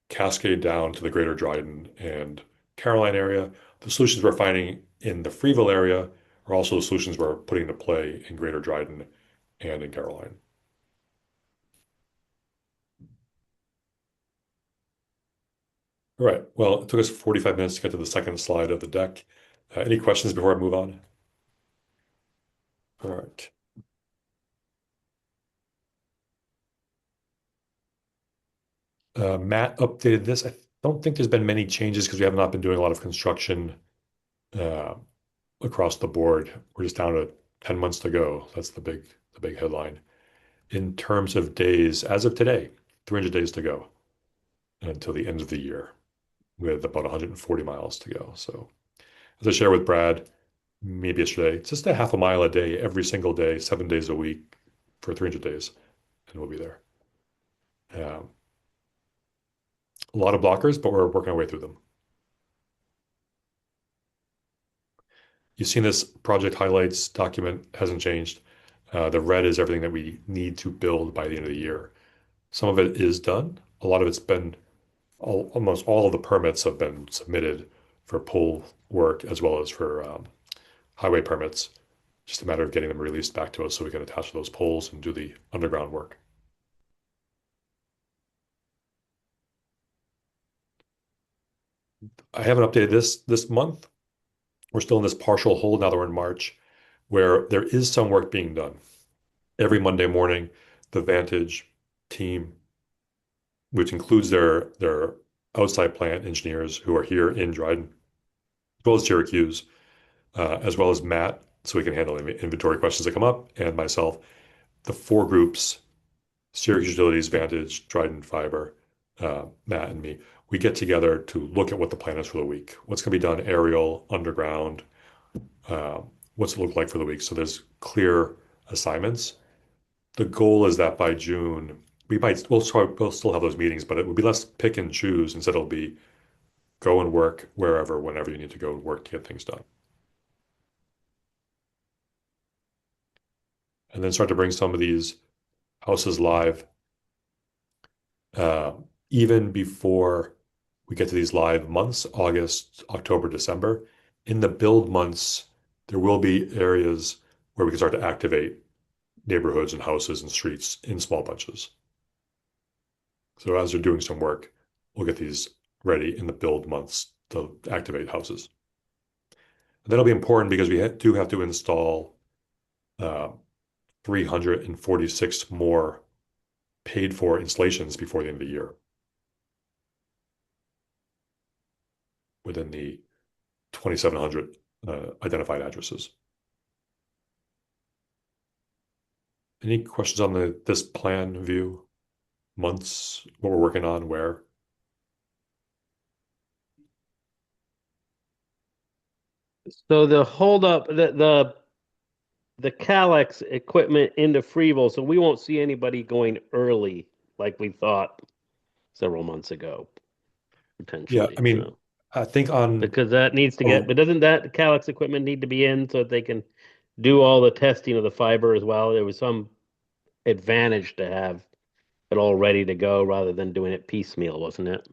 cascade down to the greater Dryden and Caroline area. The solutions we're finding in the Freeville area are also the solutions we're putting into play in greater Dryden and in Caroline. All right. Well, it took us 45 minutes to get to the second slide of the deck. Any questions before I move on? All right. Matt updated this. I don't think there's been many changes because we have not been doing a lot of construction uh, across the board. We're just down to 10 months to go. That's the big headline. In terms of days, as of today, 300 days to go until the end of the year, with about 140 miles to go. So, as I shared with Brad, maybe yesterday, it's just a half a mile a day, every single day, 7 days a week for 300 days, and we'll be there. Um, a lot of blockers, but we're working our way through them. You've seen this project highlights document hasn't changed. The red is everything that we need to build by the end of the year. Some of it is done. A lot of it's been almost all of the permits have been submitted for pole work as well as for highway permits. Just a matter of getting them released back to us so we can attach those poles and do the underground work. I haven't updated this month. We're still in this partial hold now that we're in March, where there is some work being done. Every Monday morning, the Vantage team, which includes their outside plant engineers who are here in Dryden, as well as Syracuse, as well as Matt, so we can handle any inventory questions that come up, and myself, the four groups, Syracuse Utilities, Vantage, Dryden Fiber, Matt and me, we get together to look at what the plan is for the week. What's going to be done aerial, underground, uh, what's it look like for the week? So there's clear assignments. The goal is that by June, we'll still have those meetings, but it will be less pick and choose. Instead, it'll be go and work wherever, whenever you need to go work to get things done. And then start to bring some of these houses live, uh, even before we get to these live months, August, October, December. In the build months, there will be areas where we can start to activate neighborhoods and houses and streets in small bunches. So as they're doing some work, we'll get these ready in the build months to activate houses. And that'll be important because we do have to install 346 more paid for installations before the end of the year within the 2,700 identified addresses. Any questions on this plan view? Months, what we're working on, where? So the hold up, the Calyx equipment into Freeville, so we won't see anybody going early like we thought several months ago, Yeah, potentially. I mean, So I think on because that needs to get, oh, but doesn't that Calyx equipment need to be in so that they can do all the testing of the fiber as well? There was some advantage to have it all ready to go rather than doing it piecemeal, wasn't it?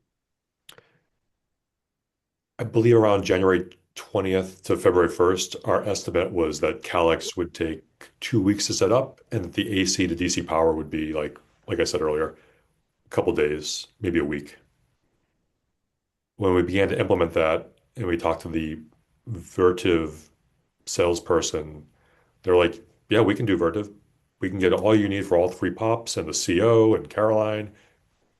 I believe around January 20th to February 1st, our estimate was that Calix would take 2 weeks to set up and that the AC to DC power would be like I said earlier, a couple days, maybe a week. When we began to implement that and we talked to the Vertiv salesperson, they're like, yeah, we can do Vertiv. We can get all you need for all three pops and the CO and Caroline,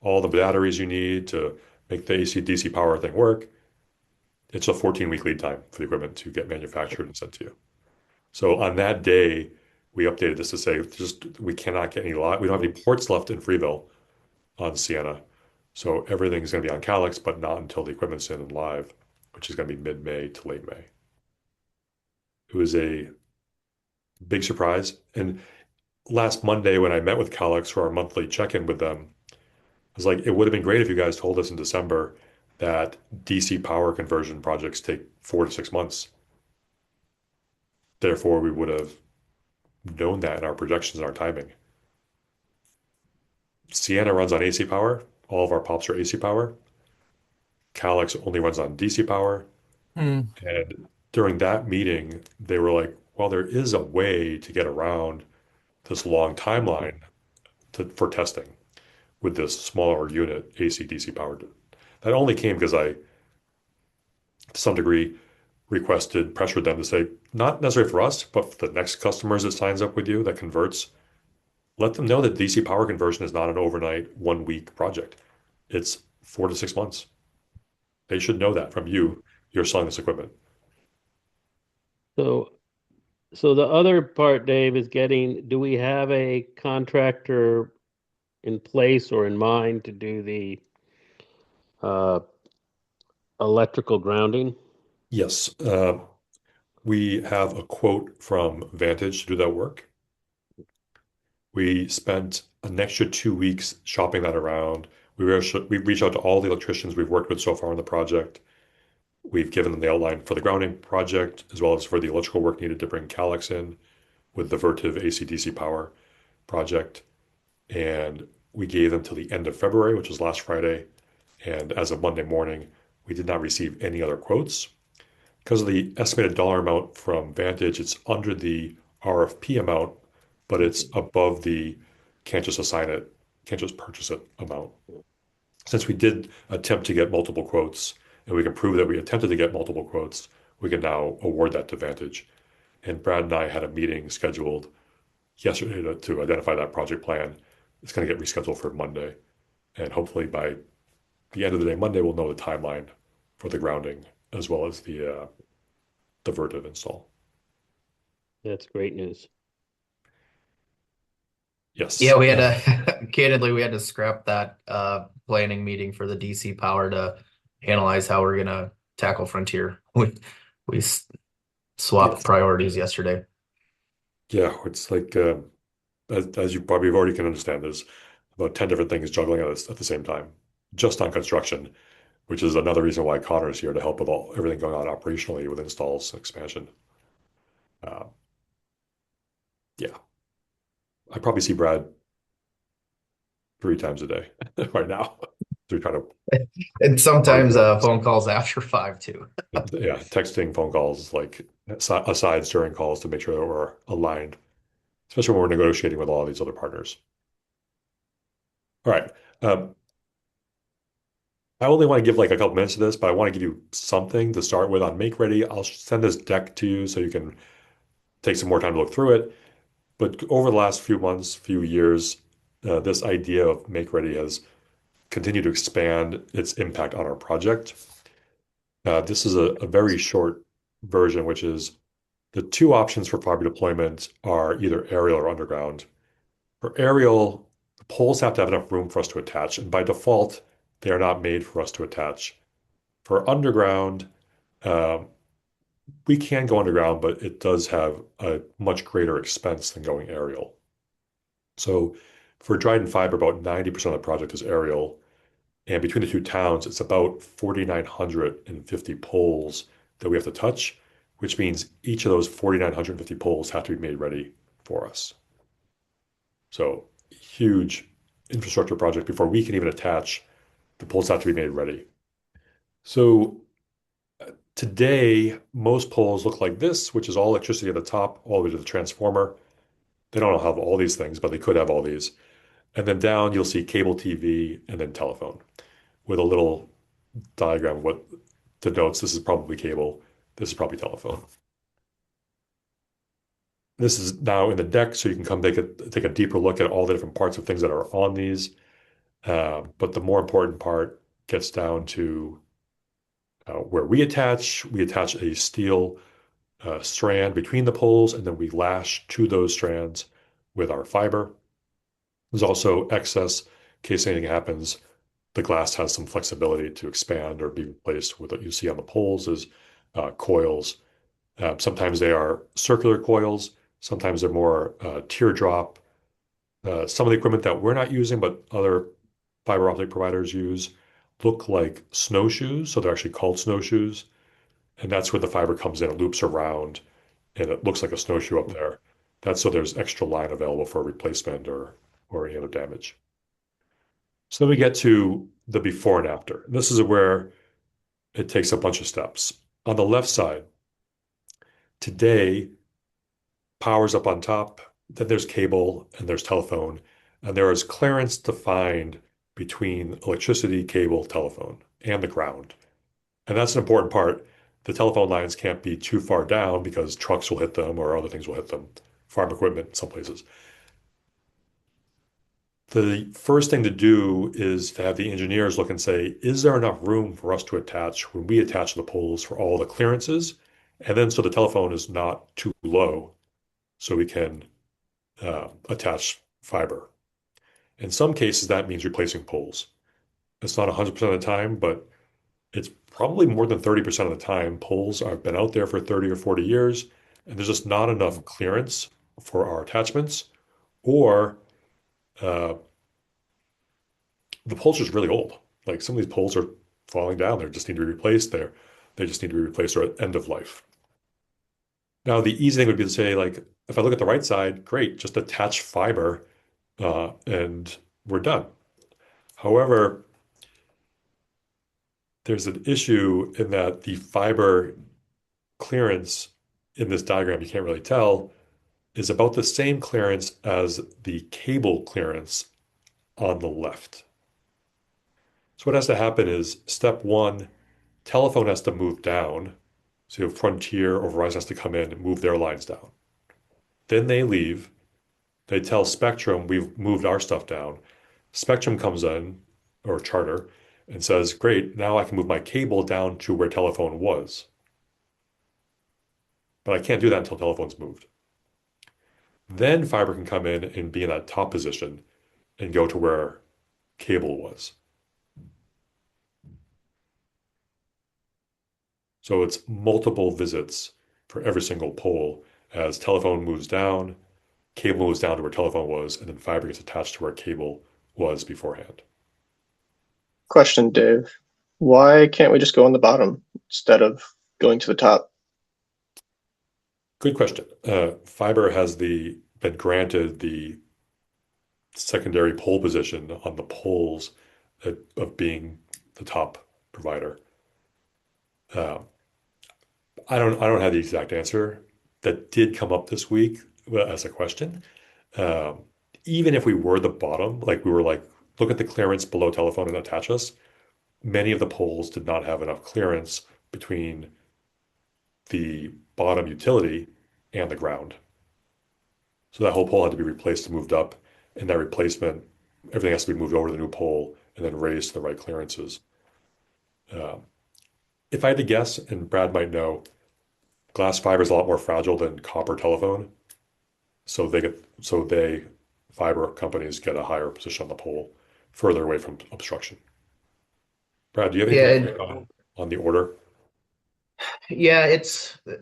all the batteries you need to make the AC DC power thing work. It's a 14-week lead time for the equipment to get manufactured and sent to you. So on that day, we updated this to say just we cannot get any live. We don't have any ports left in Freeville on Sienna. So everything's going to be on Calix, but not until the equipment's in and live, which is going to be mid-May to late May. It was a big surprise. And last Monday, when I met with Calix for our monthly check-in with them, I was like, it would have been great if you guys told us in December that DC power conversion projects take 4 to 6 months. Therefore, we would have known that in our projections and our timing. Sienna runs on AC power. All of our pops are AC power. Calix only runs on DC power. Hmm. And during that meeting, they were like, well, there is a way to get around this long timeline for testing with this smaller unit AC DC powered. That only came because I, to some degree, pressured them to say, not necessarily for us, but for the next customers that signs up with you that converts, let them know that DC power conversion is not an overnight 1 week project. It's 4 to 6 months. They should know that from you. You're selling this equipment. So so the other part, Dave, is getting, do we have a contractor in place or in mind to do the uh, electrical grounding? Yes, we have a quote from Vantage to do that work. We spent an extra 2 weeks shopping that around. We reached out to all the electricians we've worked with so far on the project. We've given them the outline for the grounding project, as well as for the electrical work needed to bring Calix in with the Vertiv AC/DC power project. And we gave them till the end of February, which was last Friday. And as of Monday morning, we did not receive any other quotes. Because of the estimated dollar amount from Vantage, it's under the RFP amount, but it's above the can't just assign it, can't just purchase it amount. Since we did attempt to get multiple quotes, and we can prove that we attempted to get multiple quotes, we can now award that to Vantage. And Brad and I had a meeting scheduled yesterday to identify that project plan. It's going to get rescheduled for Monday. And hopefully by the end of the day, Monday, we'll know the timeline for the grounding as well as the Vertiv install. That's great news. Yes. Yeah, we had to candidly we had to scrap that planning meeting for the DC Power to analyze how we're gonna tackle Frontier. We swapped Yes. priorities yesterday. Yeah, it's like as you probably already can understand, there's about 10 different things juggling at the same time, just on construction, which is another reason why Connor is here to help with everything going on operationally with installs and expansion. Uh, yeah, I probably see Brad 3 times a day right now. So we try to And sometimes work phone calls after 5 too. yeah, texting, phone calls, like asides during calls to make sure that we're aligned, especially when we're negotiating with all these other partners. All right. I only want to give like a couple minutes to this, but I want to give you something to start with on Make Ready. I'll send this deck to you so you can take some more time to look through it. But over the last few months, few years, this idea of Make Ready has continued to expand its impact on our project. This is a very short version, which is the two options for fiber deployment are either aerial or underground. For aerial, the poles have to have enough room for us to attach, and by default, they are not made for us to attach. For underground, um, we can go underground, but it does have a much greater expense than going aerial. So for Dryden Fiber, about 90% of the project is aerial. And between the two towns, it's about 4,950 poles that we have to touch, which means each of those 4,950 poles have to be made ready for us. So huge infrastructure project before we can even attach, the poles have to be made ready. So today, most poles look like this, which is all electricity at the top, all the way to the transformer. They don't have all these things, but they could have all these. And then down, you'll see cable TV and then telephone with a little diagram of what denotes this is probably cable, this is probably telephone. This is now in the deck, so you can come take a deeper look at all the different parts of things that are on these. But the more important part gets down to where we attach. We attach a steel strand between the poles, and then we lash to those strands with our fiber. There's also excess, in case anything happens, the glass has some flexibility to expand or be replaced with what you see on the poles is coils. Sometimes they are circular coils, sometimes they're more teardrop. Some of the equipment that we're not using, but other fiber optic providers use, look like snowshoes. So they're actually called snowshoes. And that's where the fiber comes in, it loops around, and it looks like a snowshoe up there. That's so there's extra line available for replacement or any other damage. So then we get to the before and after. This is where it takes a bunch of steps. On the left side, today, power's up on top, then there's cable and there's telephone, and there is clearance defined between electricity, cable, telephone, and the ground. And that's an important part. The telephone lines can't be too far down because trucks will hit them or other things will hit them, farm equipment in some places. The first thing to do is to have the engineers look and say, is there enough room for us to attach when we attach the poles for all the clearances? And then so the telephone is not too low so we can attach fiber. In some cases, that means replacing poles. It's not 100% of the time, but it's probably more than 30% of the time. Poles have been out there for 30 or 40 years, and there's just not enough clearance for our attachments, or uh, the poles are just really old. Like some of these poles are falling down, they just need to be replaced. They just need to be replaced or at end of life. Now, the easy thing would be to say, like, if I look at the right side, great, just attach fiber and we're done. However, there's an issue in that the fiber clearance in this diagram, you can't really tell, is about the same clearance as the cable clearance on the left. So what has to happen is step one, telephone has to move down. So Frontier or Verizon has to come in and move their lines down. Then they leave. They tell Spectrum, we've moved our stuff down. Spectrum comes in, or Charter, and says, great, now I can move my cable down to where telephone was. But I can't do that until telephone's moved. Then fiber can come in and be in that top position and go to where cable was. So it's multiple visits for every single pole as telephone moves down, cable moves down to where telephone was, and then fiber gets attached to where cable was beforehand. Question, Dave. Why can't we just go on the bottom instead of going to the top? Good question. Fiber has been granted the secondary pole position on the poles of being the top provider. Uh, I don't have the exact answer. That did come up this week as a question. Um, Even if we were the bottom, like we were like, look at the clearance below telephone and attach us, many of the poles did not have enough clearance between the bottom utility and the ground. So that whole pole had to be replaced and moved up, and that replacement, everything has to be moved over to the new pole and then raised to the right clearances. Um, if I had to guess, and Brad might know, glass fiber is a lot more fragile than copper telephone. So fiber companies get a higher position on the pole, further away from obstruction. Brad, do you have Yeah, anything to say on the order? yeah,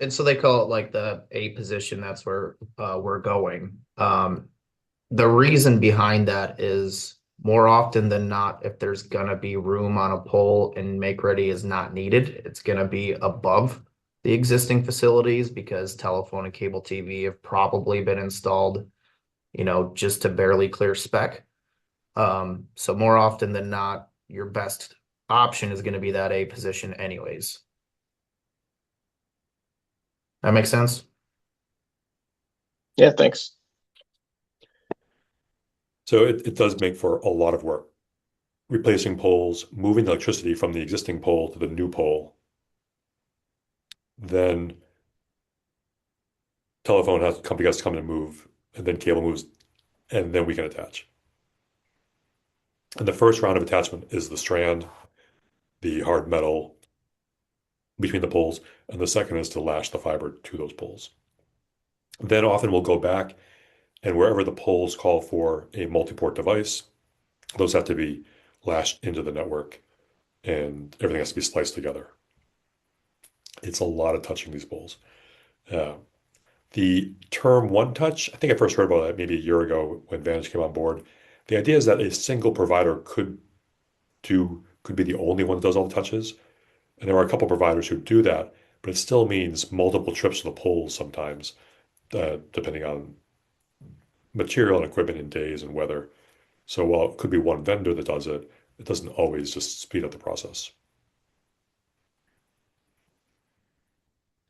and so they call it like the A position. That's where we're going. The reason behind that is more often than not, if there's gonna be room on a pole and make ready is not needed, it's gonna be above the existing facilities because telephone and cable TV have probably been installed, just to barely clear spec. So more often than not, your best option is gonna be that A position anyways. That makes sense? Yeah, thanks. So it does make for a lot of work. Replacing poles, moving the electricity from the existing pole to the new pole. Then company has to come in and move, and then cable moves, and then we can attach. And the first round of attachment is the strand, the hard metal between the poles, and the second is to lash the fiber to those poles. Then often we'll go back, and wherever the poles call for a multi-port device, those have to be lashed into the network, and everything has to be spliced together. It's a lot of touching these poles. Uh, the term one touch, I think I first heard about that maybe a year ago when Vantage came on board. The idea is that a single provider could be the only one that does all the touches. And there are a couple providers who do that, but it still means multiple trips to the polls sometimes, depending on material and equipment and days and weather. So while it could be one vendor that does it, it doesn't always just speed up the process.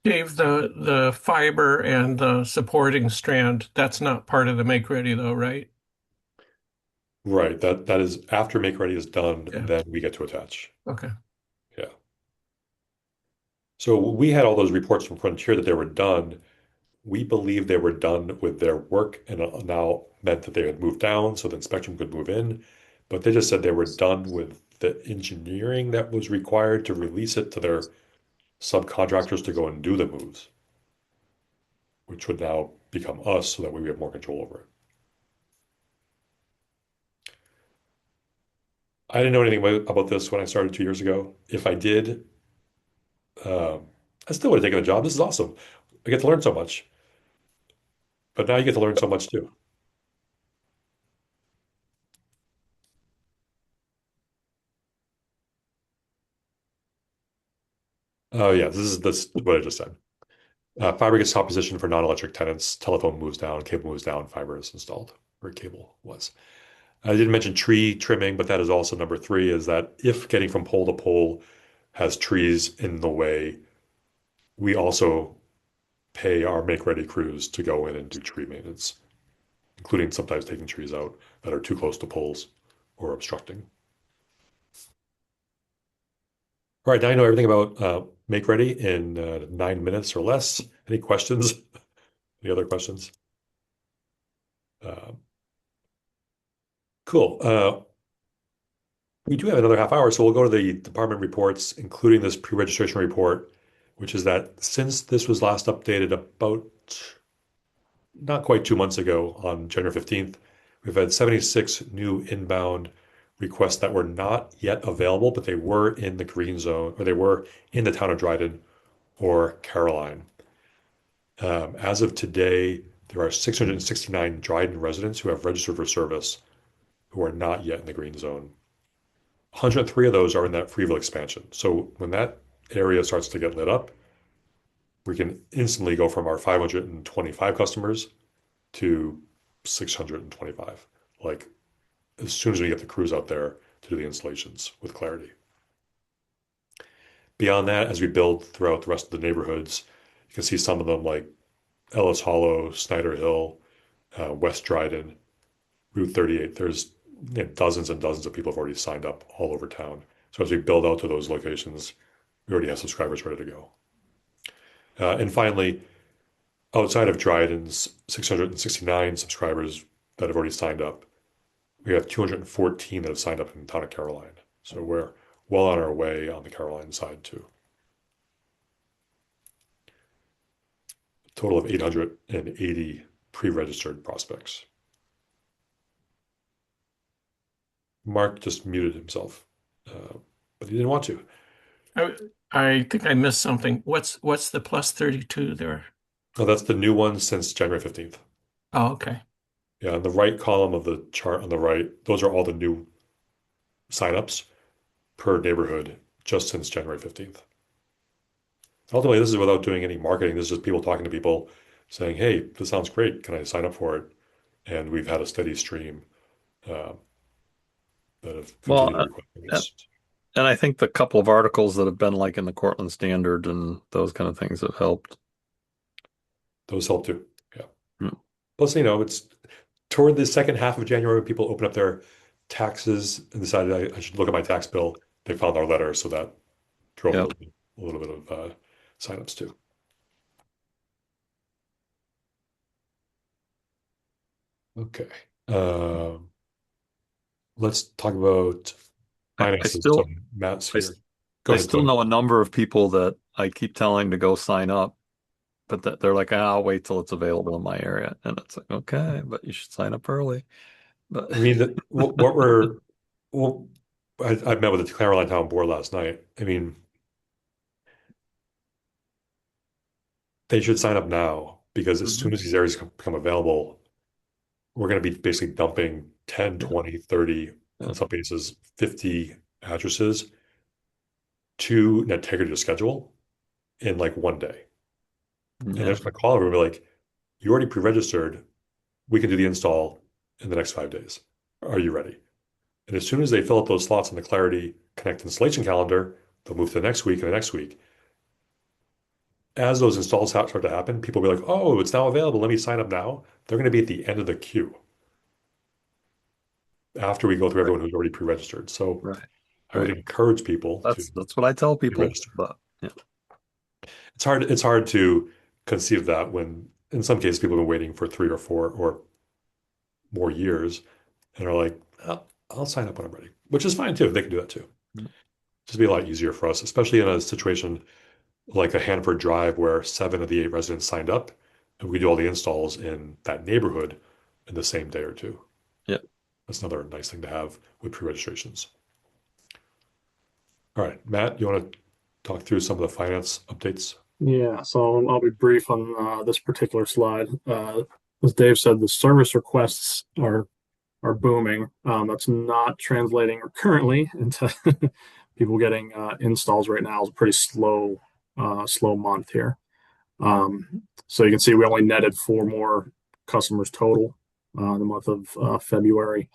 Dave, the fiber and the supporting strand, that's not part of the make ready though, right? Right. That is after make ready is done, Yeah. then we get to attach. Okay. Yeah. So we had all those reports from Frontier that they were done. We believe they were done with their work and now meant that they had moved down so then Spectrum could move in. But they just said they were done with the engineering that was required to release it to their subcontractors to go and do the moves, which would now become us so that we have more control over it. I didn't know anything about this when I started 2 years ago. If I did, I still would have taken the job. This is awesome. I get to learn so much. But now you get to learn so much too. Oh yeah, this what I just said. Fiber gets top position for non-electric tenants. Telephone moves down, cable moves down, fiber is installed where cable was. I didn't mention tree trimming, but that is also number three, is that if getting from pole to pole has trees in the way, we also pay our make-ready crews to go in and do tree maintenance, including sometimes taking trees out that are too close to poles or obstructing. All right, now I know everything about make-ready in 9 minutes or less. Any questions? Any other questions? Uh, cool. We do have another half hour, so we'll go to the department reports, including this pre-registration report, which is that since this was last updated about not quite 2 months ago on January 15th, we've had 76 new inbound requests that were not yet available, but they were in the green zone, or they were in the town of Dryden or Caroline. As of today, there are 669 Dryden residents who have registered for service who are not yet in the green zone. 103 of those are in that Freeville expansion. So when that area starts to get lit up, we can instantly go from our 525 customers to 625, like as soon as we get the crews out there to do the installations with clarity. Beyond that, as we build throughout the rest of the neighborhoods, you can see some of them like Ellis Hollow, Snyder Hill, West Dryden, Route 38. There's dozens and dozens of people have already signed up all over town. So as we build out to those locations, we already have subscribers ready to go. And finally, outside of Dryden's 669 subscribers that have already signed up, we have 214 that have signed up in the town of Caroline. So we're well on our way on the Caroline side too. A total of 880 pre-registered prospects. Mark just muted himself, but he didn't want to. I think I missed something. What's the plus 32 there? Oh, that's the new one since January 15th. Oh, okay. Yeah, on the right column of the chart on the right, those are all the new signups per neighborhood just since January 15th. Ultimately, this is without doing any marketing. This is just people talking to people saying, hey, this sounds great. Can I sign up for it? And we've had a steady stream uh, that have Well, continued requesting this. and I think the couple of articles that have been like in the Cortland Standard and those kind of things have helped. Those help too. Yeah. Hmm. Plus, it's toward the second half of January when people open up their taxes and decided I should look at my tax bill. They found our letter, so that drove Yep. a little bit of signups too. Okay. Let's talk about I finances. still So Matt's I, here. s- Go I ahead. still know a number of people that I keep telling to go sign up, but that they're like, I'll wait till it's available in my area. And it's like, okay, but you should sign up early. But I mean, what we're well, I met with the Caroline Town Board last night. I mean, they should sign up now because as soon Mhm. as these areas become available, we're going to be basically dumping 10, Yeah. 20, 30, Yeah. in some cases, 50 addresses to Netegra to schedule in like one day. And they're Yeah. just going to call everyone and be like, you already pre-registered. We can do the install in the next 5 days. Are you ready? And as soon as they fill up those slots in the Clarity Connect installation calendar, they'll move to the next week and the next week. As those installs start to happen, people will be like, oh, it's now available. Let me sign up now. They're going to be at the end of the queue after we go through Right. everyone who's already pre-registered. So Right. I would Right. encourage people to That's what I tell people. pre-register. But yeah. It's hard to conceive that when in some cases people have been waiting for 3 or 4 or more years and are like, oh, I'll sign up when I'm ready, which is fine too. They can do that too. Mm. Just be a lot easier for us, especially in a situation like a Hanford Drive where 7 of the 8 residents signed up and we do all the installs in that neighborhood in the same day or two. Yeah. That's another nice thing to have with pre-registrations. All right, Matt, you want to talk through some of the finance updates? Yeah, so I'll be brief on this particular slide. As Dave said, the service requests are booming. That's not translating currently into people getting installs right now. Is a pretty slow slow month here. So you can see we only netted 4 more customers total the month of February.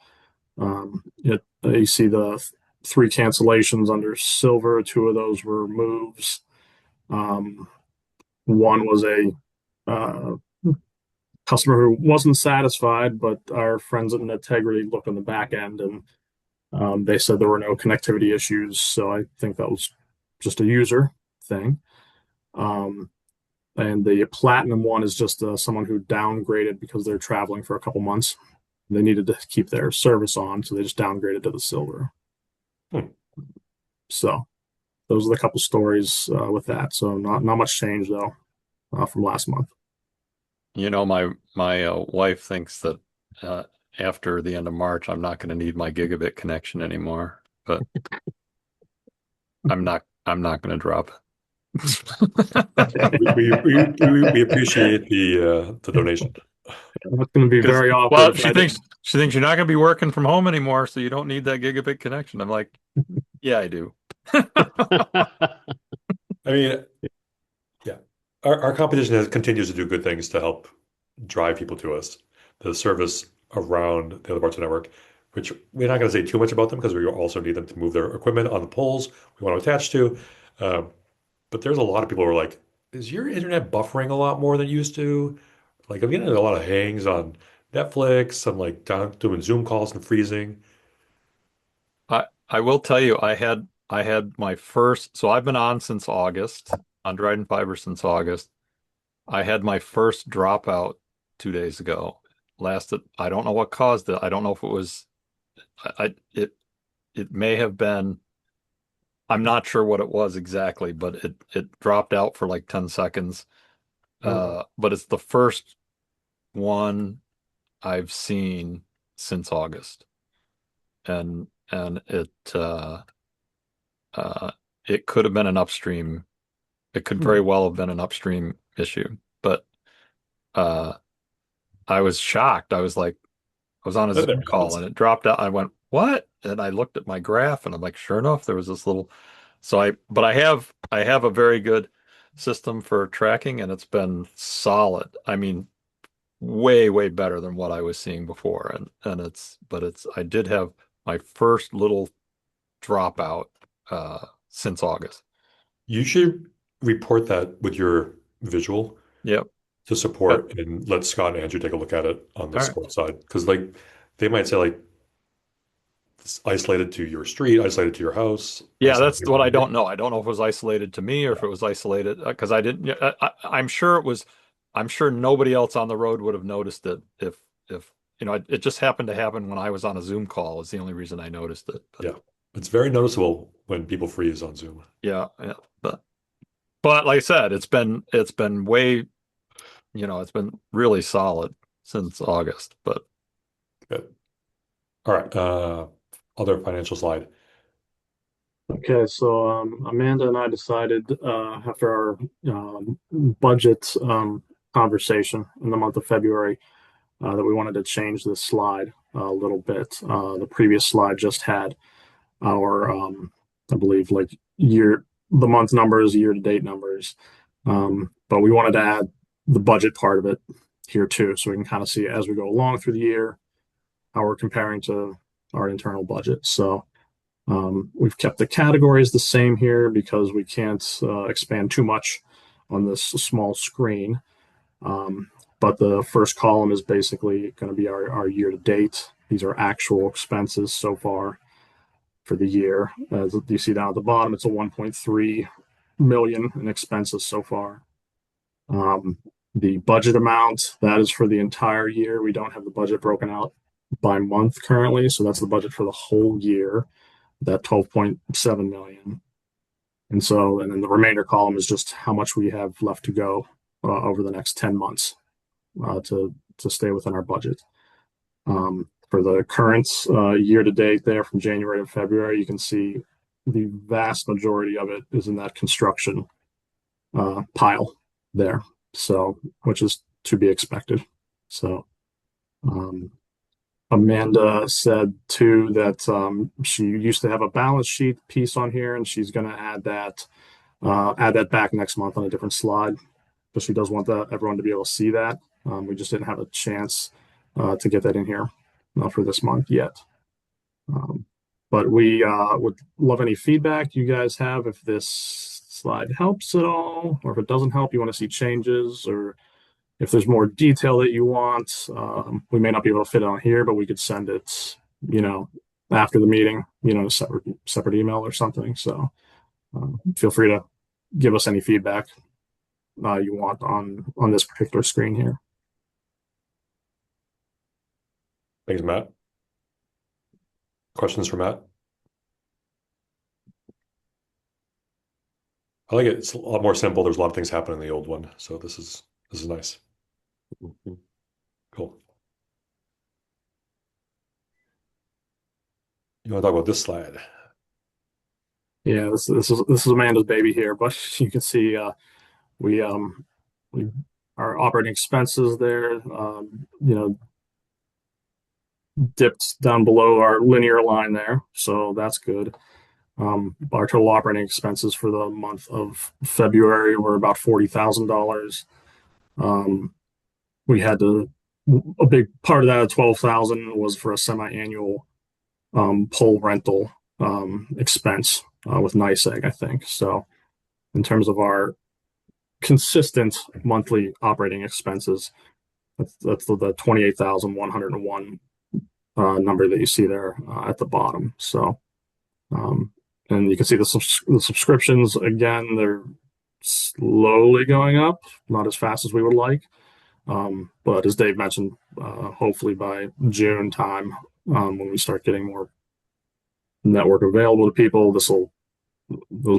You see the 3 cancellations under silver. 2 of those were moves. One was a uh, customer who wasn't satisfied, but our friends at Integrity looked on the back end and they said there were no connectivity issues. So I think that was just a user thing. And the platinum one is just someone who downgraded because they're traveling for a couple months. They needed to keep their service on, so they just downgraded to the silver. So those are the couple stories with that. So not much change though from last month. My wife thinks that after the end of March, I'm not going to need my gigabit connection anymore, but I'm not going to drop it. We appreciate the donation. That's going to be very awkward. Well, she thinks you're not going to be working from home anymore, so you don't need that gigabit connection. I'm like, yeah, I do. I mean, yeah, our competition continues to do good things to help drive people to us. The service around the other parts of the network, which we're not going to say too much about them because we also need them to move their equipment on the poles we want to attach to. But there's a lot of people who are like, is your internet buffering a lot more than it used to? Like, I'm getting a lot of hangs on Netflix. I'm like doing Zoom calls and freezing. I will tell you, I had my first, so I've been on since August, on Dryden Fiber since August. I had my first dropout 2 days ago. Lasted, I don't know what caused it. I don't know if it was, it may have been, I'm not sure what it was exactly, but it dropped out for like 10 seconds. But it's the first one I've seen since August. And it could have been an upstream. It could very well have been an upstream issue, but I was shocked. I was like, I was on a Zoom call and it dropped out. I went, what? And I looked at my graph and I'm like, sure enough, there was this little. But I have a very good system for tracking and it's been solid. I mean, way better than what I was seeing before. I did have my first little dropout since August. You should report that with your visual Yep. to support and let Scott and Andrew take a look at it on the support side. Because like they might say like it's isolated to your street, isolated to your house. Yeah, that's what I don't know. I don't know if it was isolated to me or if it was isolated because I didn't. I'm sure it was. I'm sure nobody else on the road would have noticed it if it just happened to happen when I was on a Zoom call. Is the only reason I noticed it. But, yeah, it's very noticeable when people freeze on Zoom. Yeah, but like I said, it's been way, it's been really solid since August. But good. All right. Other financial slide. Okay, so Amanda and I decided after our budget conversation in the month of February that we wanted to change this slide a little bit. The previous slide just had our, I believe, like the month numbers, year-to-date numbers, but we wanted to add the budget part of it here too, so we can kind of see as we go along through the year how we're comparing to our internal budget. So. We've kept the categories the same here because we can't expand too much on this small screen. But the first column is basically going to be our year to date. These are actual expenses so far for the year. As you see down at the bottom, it's a 1.3 million in expenses so far. The budget amount, that is for the entire year. We don't have the budget broken out by month currently, so that's the budget for the whole year. That 12.7 million. And then the remainder column is just how much we have left to go over the next 10 months to stay within our budget. For the current year to date there from January to February, you can see the vast majority of it is in that construction pile there. So, which is to be expected. So, Amanda said too that she used to have a balance sheet piece on here and she's going to add that add that back next month on a different slide because she does want everyone to be able to see that. We just didn't have a chance to get that in here for this month yet. But we would love any feedback you guys have if this slide helps at all, or if it doesn't help, you want to see changes, or if there's more detail that you want. We may not be able to fit it on here, but we could send it, after the meeting, a separate email or something. So feel free to give us any feedback you want on this particular screen here. Thanks, Matt. Questions for Matt? I like it. It's a lot more simple. There's a lot of things happening in the old one, so this is nice. Cool. You want to talk about this slide? Yeah, this is Amanda's baby here, but you can see we our operating expenses there, dipped down below our linear line there, so that's good. Our total operating expenses for the month of February were about $40,000. We had a big part of that, 12,000, was for a semi-annual pole rental expense with NYSEG, I think. So in terms of our consistent monthly operating expenses, that's the 28,101 number that you see there at the bottom. So, and you can see the subscriptions again, they're slowly going up, not as fast as we would like. But as Dave mentioned, hopefully by June time, when we start getting more network available to people, those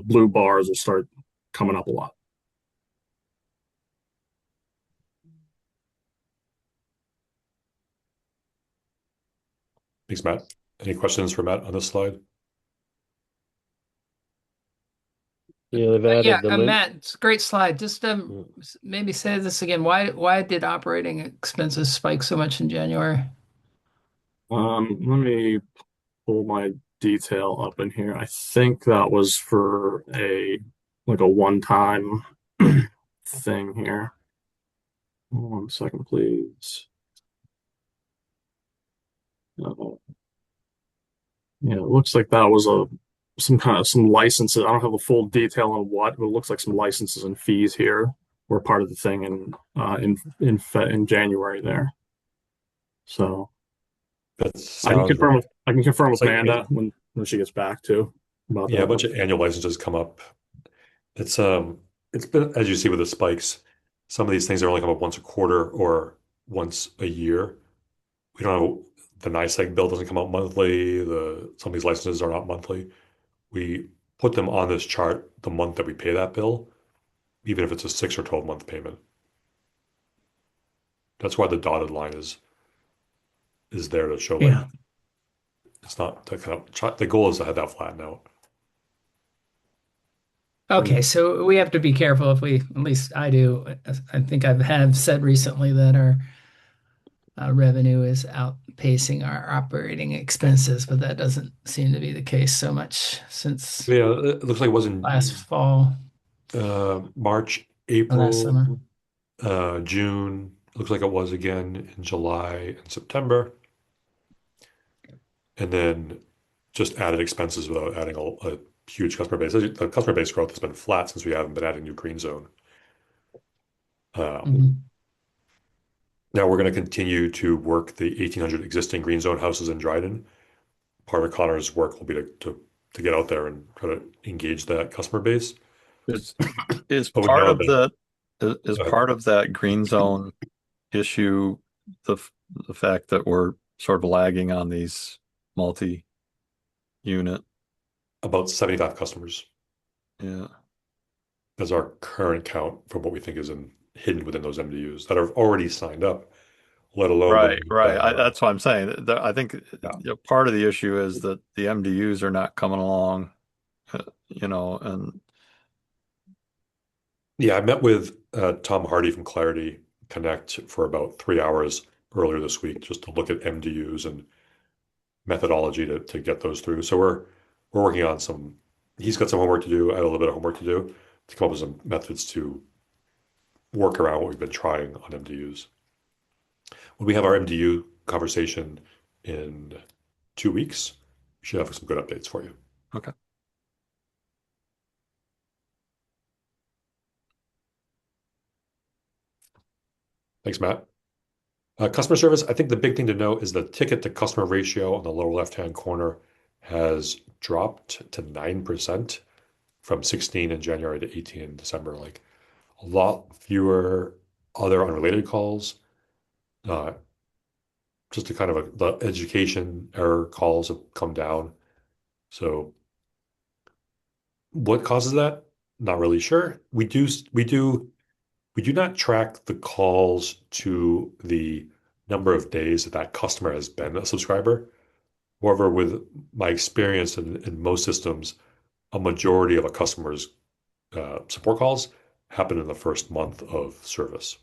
blue bars will start coming up a lot. Thanks, Matt. Any questions for Matt on this slide? Yeah, they've added Matt, it's a great slide. Just maybe say this again. Why did operating expenses spike so much in January? Let me pull my detail up in here. I think that was for a one-time thing here. 1 second, please. Yeah, it looks like that was some licenses. I don't have a full detail on what, but it looks like some licenses and fees here were part of the thing in January there. So I can confirm with Amanda when she gets back too about that. A bunch of annual licenses come up. It's been, as you see with the spikes, some of these things are only come up once a quarter or once a year. We don't know, the NYSEG bill doesn't come out monthly. Some of these licenses are not monthly. We put them on this chart the month that we pay that bill, even if it's a 6 or 12-month payment. That's why the dotted line is there to show it's not to kind of the goal is to have that flatten out. Okay, so we have to be careful if at least I do. I think I have said recently that our revenue is outpacing our operating expenses, but that doesn't seem to be the case so much since it looks like it was in last fall, March, last summer. April, June. Looks like it was again in July and September, and then just added expenses without adding a huge customer base. The customer base growth has been flat since we haven't been adding new green zone. Now we're going to continue to work the 1,800 existing green zone houses in Dryden. Part of Connor's work will be to get out there and try to engage that customer base. Is part of that green zone issue the fact that we're sort of lagging on these multi-unit? About 75 customers. Yeah. That's our current count for what we think is hidden within those MDUs that have already signed up, let alone right. That's what I'm saying. I think part of the issue is that the MDUs are not coming along, and I met with Tom Hardy from Clarity Connect for about 3 hours earlier this week just to look at MDUs and methodology to get those through. So we're working on he's got some homework to do. I have a little bit of homework to do, to come up with some methods to work around what we've been trying on MDUs. When we have our MDU conversation in 2 weeks, we should have some good updates for you. Okay. Thanks, Matt. Customer service, I think the big thing to note is the ticket to customer ratio on the lower left-hand corner has dropped to 9% from 16 in January to 18 in December. Like a lot fewer other unrelated calls. Just a kind of the education error calls have come down. So what causes that? Not really sure. We do not track the calls to the number of days that that customer has been a subscriber. However, with my experience in most systems, a majority of a customer's support calls happen in the first month of service.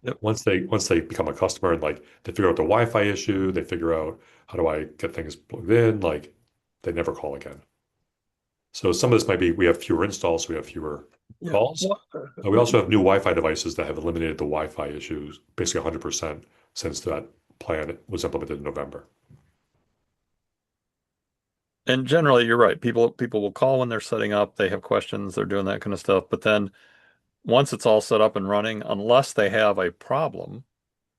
Yep. Once they become a customer and like they figure out the Wi-Fi issue, they figure out how do I get things plugged in, like they never call again. So some of this might be we have fewer installs, so we have fewer calls. We also have new Wi-Fi devices that have eliminated the Wi-Fi issues, basically 100% since that plan was implemented in November. And generally, you're right. People will call when they're setting up. They have questions. They're doing that kind of stuff. But then once it's all set up and running, unless they have a problem,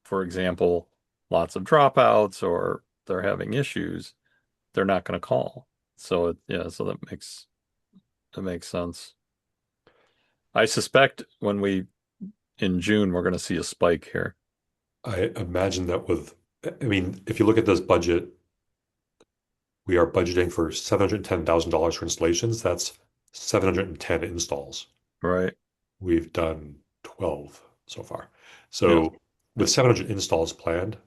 for example, lots of dropouts or they're having issues, they're not going to call. So yeah, so that makes sense. I suspect in June we're going to see a spike here. I imagine that I mean, if you look at this budget, we are budgeting for $710,000 for installations. That's 710 installs. Right. We've done 12 so far. Yeah. So with 700 installs planned,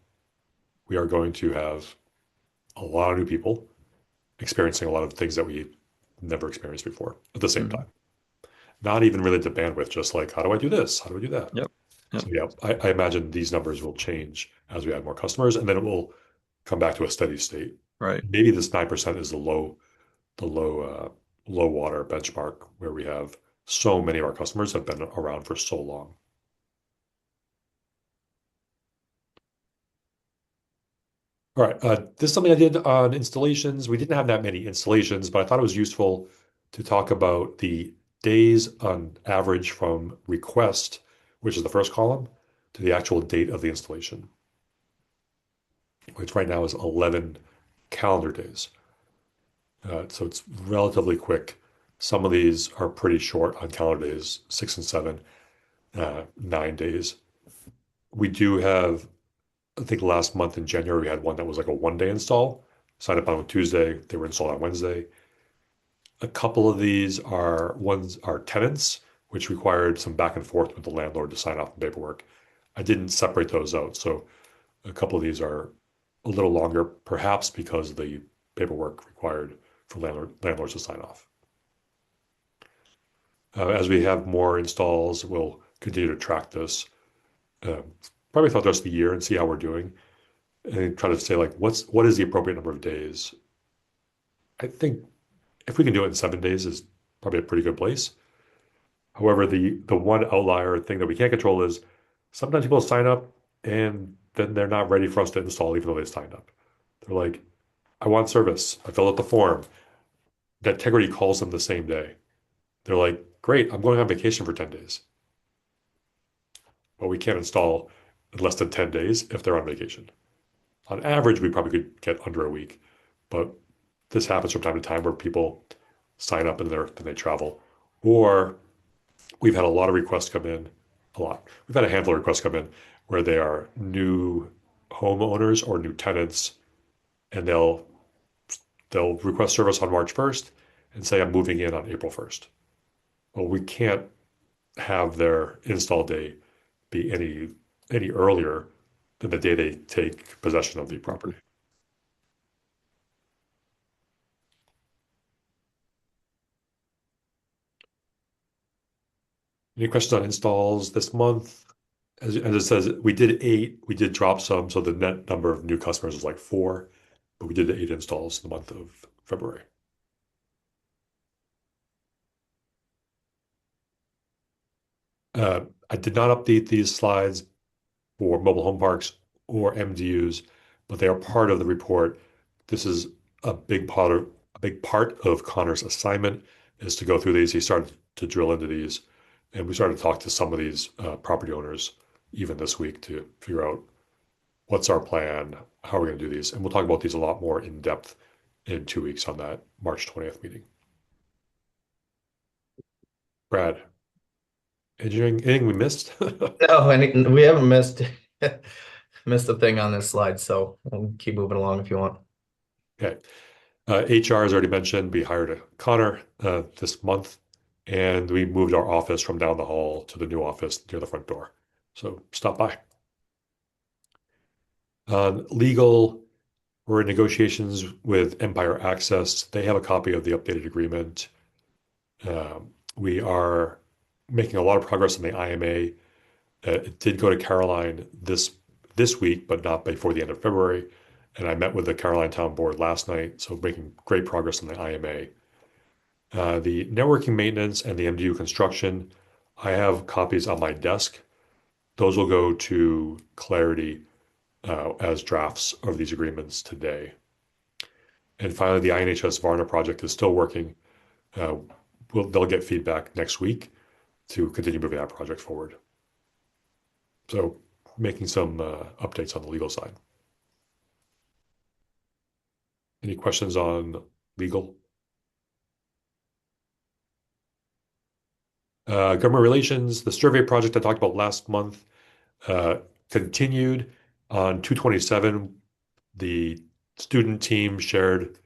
we are going to have a lot of new people experiencing a lot of things that we never experienced before at the same time. Not even related to bandwidth, just like, how do I do this? How do I do that? Yep. So yeah, I imagine these numbers will change as we add more customers, and then it will come back to a steady state. Right. Maybe this 9% is the low water benchmark where we have so many of our customers have been around for so long. All right, this is something I did on installations. We didn't have that many installations, but I thought it was useful to talk about the days on average from request, which is the first column, to the actual date of the installation, which right now is 11 calendar days. So it's relatively quick. Some of these are pretty short on calendar days, 6 and 7, 9 days. We do have, I think last month in January, we had one that was like a 1 day install. Signed up on a Tuesday, they were installed on Wednesday. A couple of these are tenants, which required some back and forth with the landlord to sign off the paperwork. I didn't separate those out. So a couple of these are a little longer, perhaps because of the paperwork required for landlords to sign off. As we have more installs, we'll continue to track this probably throughout the rest of the year and see how we're doing and try to say like, what is the appropriate number of days? I think if we can do it in 7 days is probably a pretty good place. However, the one outlier thing that we can't control is sometimes people sign up and then they're not ready for us to install even though they signed up. They're like, I want service. I filled out the form. That Integrity calls them the same day. They're like, great, I'm going on vacation for 10 days. But we can't install in less than 10 days if they're on vacation. On average, we probably could get under a week, but this happens from time to time where people sign up and then they travel. Or we've had a lot of requests come in, a lot. We've had a handful of requests come in where they are new homeowners or new tenants, and they'll request service on March 1st and say, I'm moving in on April 1st. Well, we can't have their install day be any earlier than the day they take possession of the property. Any questions on installs this month? As it says, we did 8. We did drop some, so the net number of new customers was like 4, but we did 8 installs in the month of February. I did not update these slides for mobile home parks or MDUs, but they are part of the report. This is a big part of Connor's assignment is to go through these. He started to drill into these, and we started to talk to some of these property owners even this week to figure out what's our plan, how are we going to do these, and we'll talk about these a lot more in depth in 2 weeks on that March 20th meeting. Brad, anything we missed? No, we haven't missed a thing on this slide, so we'll keep moving along if you want. Okay. HR, as already mentioned, we hired a Connor this month, and we moved our office from down the hall to the new office near the front door. So stop by. Legal, we're in negotiations with Empire Access. They have a copy of the updated agreement. We are making a lot of progress on the IMA. It did go to Caroline this week, but not before the end of February. And I met with the Caroline Town Board last night, so making great progress on the IMA. The networking maintenance and the MDU construction, I have copies on my desk. Those will go to Clarity as drafts of these agreements today. And finally, the INHS Varna project is still working. They'll get feedback next week to continue moving that project forward. So making some updates on the legal side. Any questions on legal? Government relations, the survey project I talked about last month continued on 2/27. The student team shared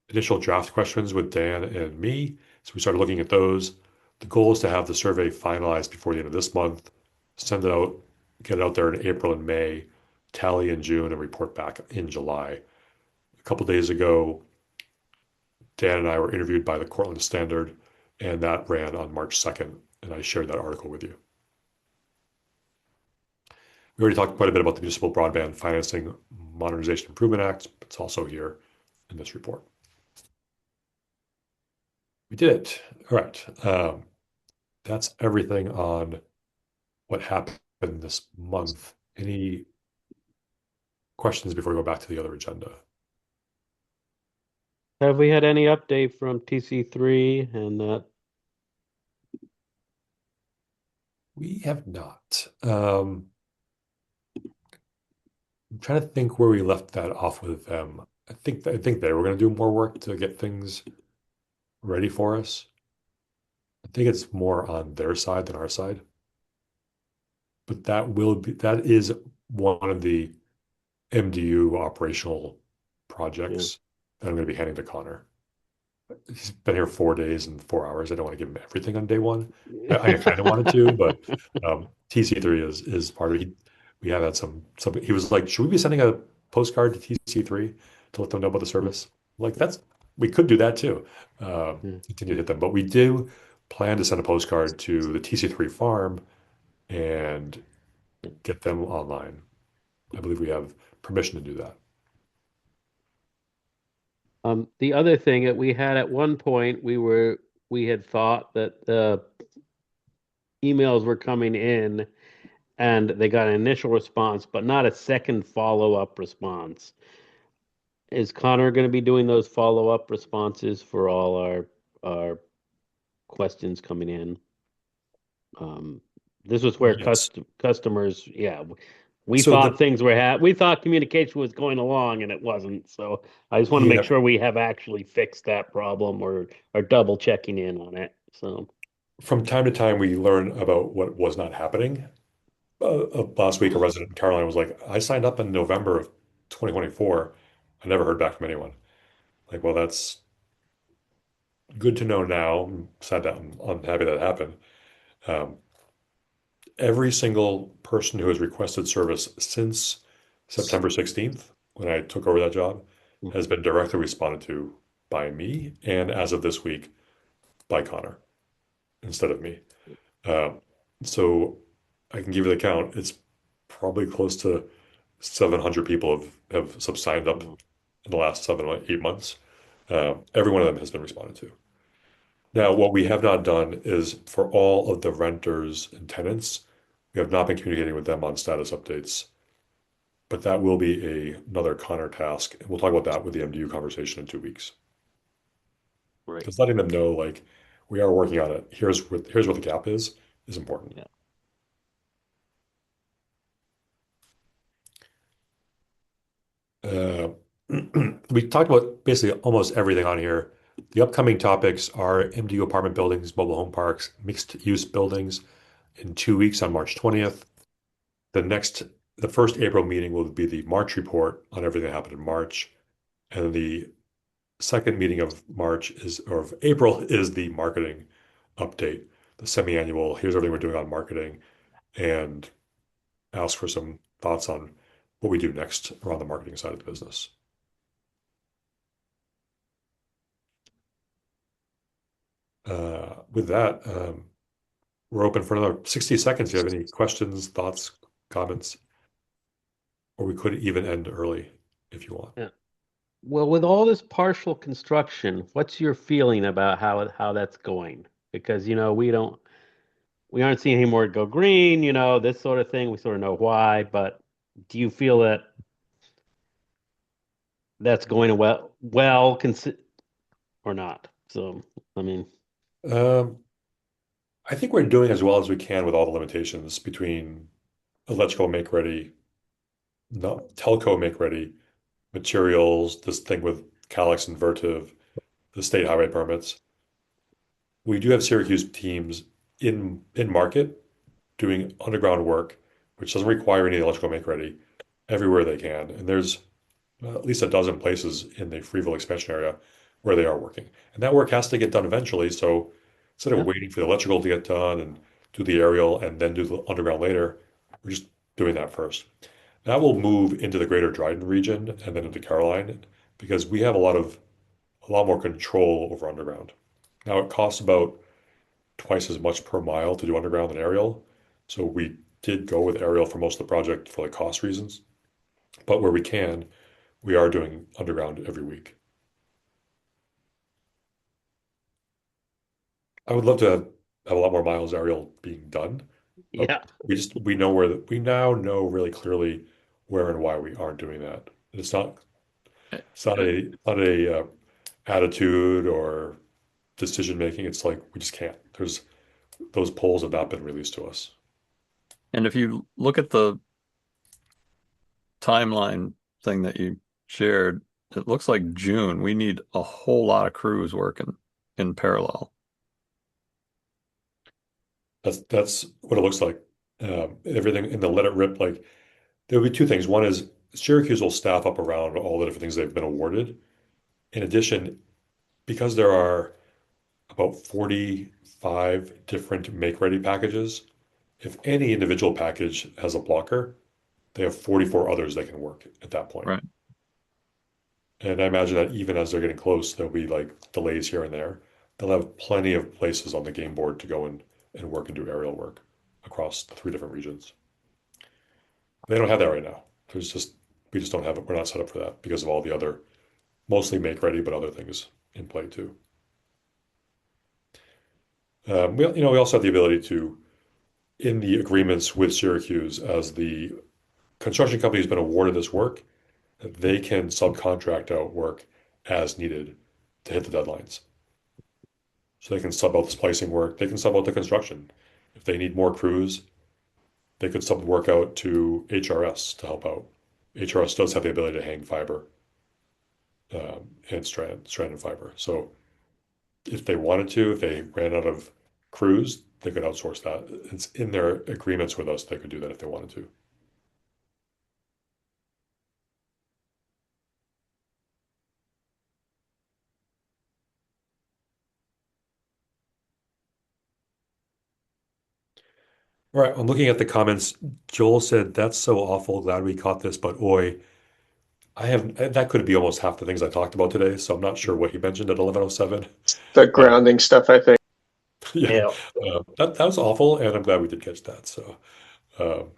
initial draft questions with Dan and me. So we started looking at those. The goal is to have the survey finalized before the end of this month, send it out, get it out there in April and May, tally in June, and report back in July. A couple days ago, Dan and I were interviewed by the Cortland Standard, and that ran on March 2nd, and I shared that article with you. We already talked quite a bit about the Municipal Broadband Financing Modernization Improvement Act. It's also here in this report. We did it. All right. That's everything on what happened this month. Any questions before we go back to the other agenda? Have we had any update from TC3 and that? We have not. I'm trying to think where we left that off with them. I think they were going to do more work to get things ready for us. I think it's more on their side than our side. But that is one of the MDU operational projects that I'm going to be handing to Connor. He's been here 4 days and 4 hours. I don't want to give him everything on day one. I kind of wanted to, but TC3 is part of it. We have had some. He was like, "Should we be sending a postcard to TC3 to let them know about the service?" Like we could do that too. Continue to hit them, but we do plan to send a postcard to the TC3 farm and get them online. I believe we have permission to do that. The other thing that we had at one point, we had thought that the emails were coming in and they got an initial response, but not a second follow-up response. Is Connor going to be doing those follow-up responses for all our questions coming in? This was where Yes. customers, we So thought we thought communication was going along and it wasn't. So I just want to make sure we have actually fixed that problem or are double checking in on it. So from time to time, we learn about what was not happening. Last week, a resident in Caroline was like, "I signed up in November of 2024. I never heard back from anyone." Like, well, that's good to know now. I'm sad that I'm unhappy that happened. Every single person who has requested service since September 16th, when I took over that job, has been directly responded to by me, and as of this week, by Connor instead of me. So I can give you the count. It's probably close to 700 people have signed up in the last 7 or 8 months. Every one of them has been responded to. Now, what we have not done is for all of the renters and tenants, we have not been communicating with them on status updates. But that will be another Connor task. And we'll talk about that with the MDU conversation in 2 weeks. Right. Because letting them know, like, we are working on it. Here's what the gap is important. Yeah. Uh, we talked about basically almost everything on here. The upcoming topics are MDU apartment buildings, mobile home parks, mixed use buildings in 2 weeks on March 20th. The first April meeting will be the March report on everything that happened in March. And the second meeting of April is the marketing update, the semi-annual. Here's everything we're doing on marketing, and ask for some thoughts on what we do next around the marketing side of the business. With that, we're open for another 60 seconds. Do you have any questions, thoughts, comments? Or we could even end early if you want. Yeah. Well, with all this partial construction, what's your feeling about how that's going? Because we aren't seeing any more go green, this sort of thing. We sort of know why, but do you feel that that's going or not? So, I mean, Um, I think we're doing as well as we can with all the limitations between electrical make ready, no, telco make ready, materials, this thing with Calix and Vertiv, the state highway permits. We do have Syracuse teams in market doing underground work, which doesn't require any electrical make ready everywhere they can. And there's at least a dozen places in the Freeville expansion area where they are working. And that work has to get done eventually. So instead of yeah, waiting for the electrical to get done and do the aerial and then do the underground later, we're just doing that first. That will move into the greater Dryden region and then into Caroline because we have a lot more control over underground. Now it costs about twice as much per mile to do underground than aerial. So we did go with aerial for most of the project for like cost reasons. But where we can, we are doing underground every week. I would love to have a lot more miles aerial being done, but yeah, we now know really clearly where and why we aren't doing that. It's not a attitude or decision making. It's like we just can't. There's those polls have not been released to us. And if you look at the timeline thing that you shared, it looks like June. We need a whole lot of crews working in parallel. That's what it looks like. Everything in the let it rip, like there'll be two things. One is Syracuse will staff up around all the different things they've been awarded. In addition, because there are about 45 different make-ready packages, if any individual package has a blocker, they have 44 others that can work at that point. Right. And I imagine that even as they're getting close, there'll be like delays here and there. They'll have plenty of places on the game board to go and work and do aerial work across the three different regions. They don't have that right now. We just don't have it. We're not set up for that because of all the other, mostly make ready, but other things in play too. We also have the ability to, in the agreements with Syracuse, as the construction company has been awarded this work, they can subcontract out work as needed to hit the deadlines. So they can sub out the splicing work, they can sub out the construction. If they need more crews, they could sub the work out to HRS to help out. HRS does have the ability to hang fiber and stranded fiber. So if they wanted to, if they ran out of crews, they could outsource that. It's in their agreements with us. They could do that if they wanted to. All right, I'm looking at the comments. Joel said, "That's so awful. Glad we caught this, but oi, that could be almost half the things I talked about today, so I'm not sure what he mentioned at 11:07. The grounding stuff, I think. Yeah, Yeah. that was awful, and I'm glad we did catch that. So, um,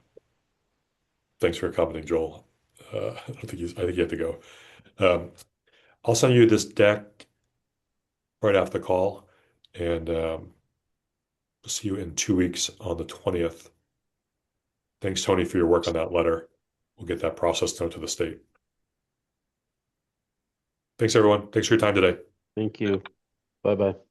thanks for commenting, Joel. I think you have to go. Um, I'll send you this deck right after the call. And we'll see you in 2 weeks on the 20th. Thanks, Tony, for your work on that letter. We'll get that processed out to the state. Thanks, everyone. Thanks for your time today. Thank you. Bye-bye.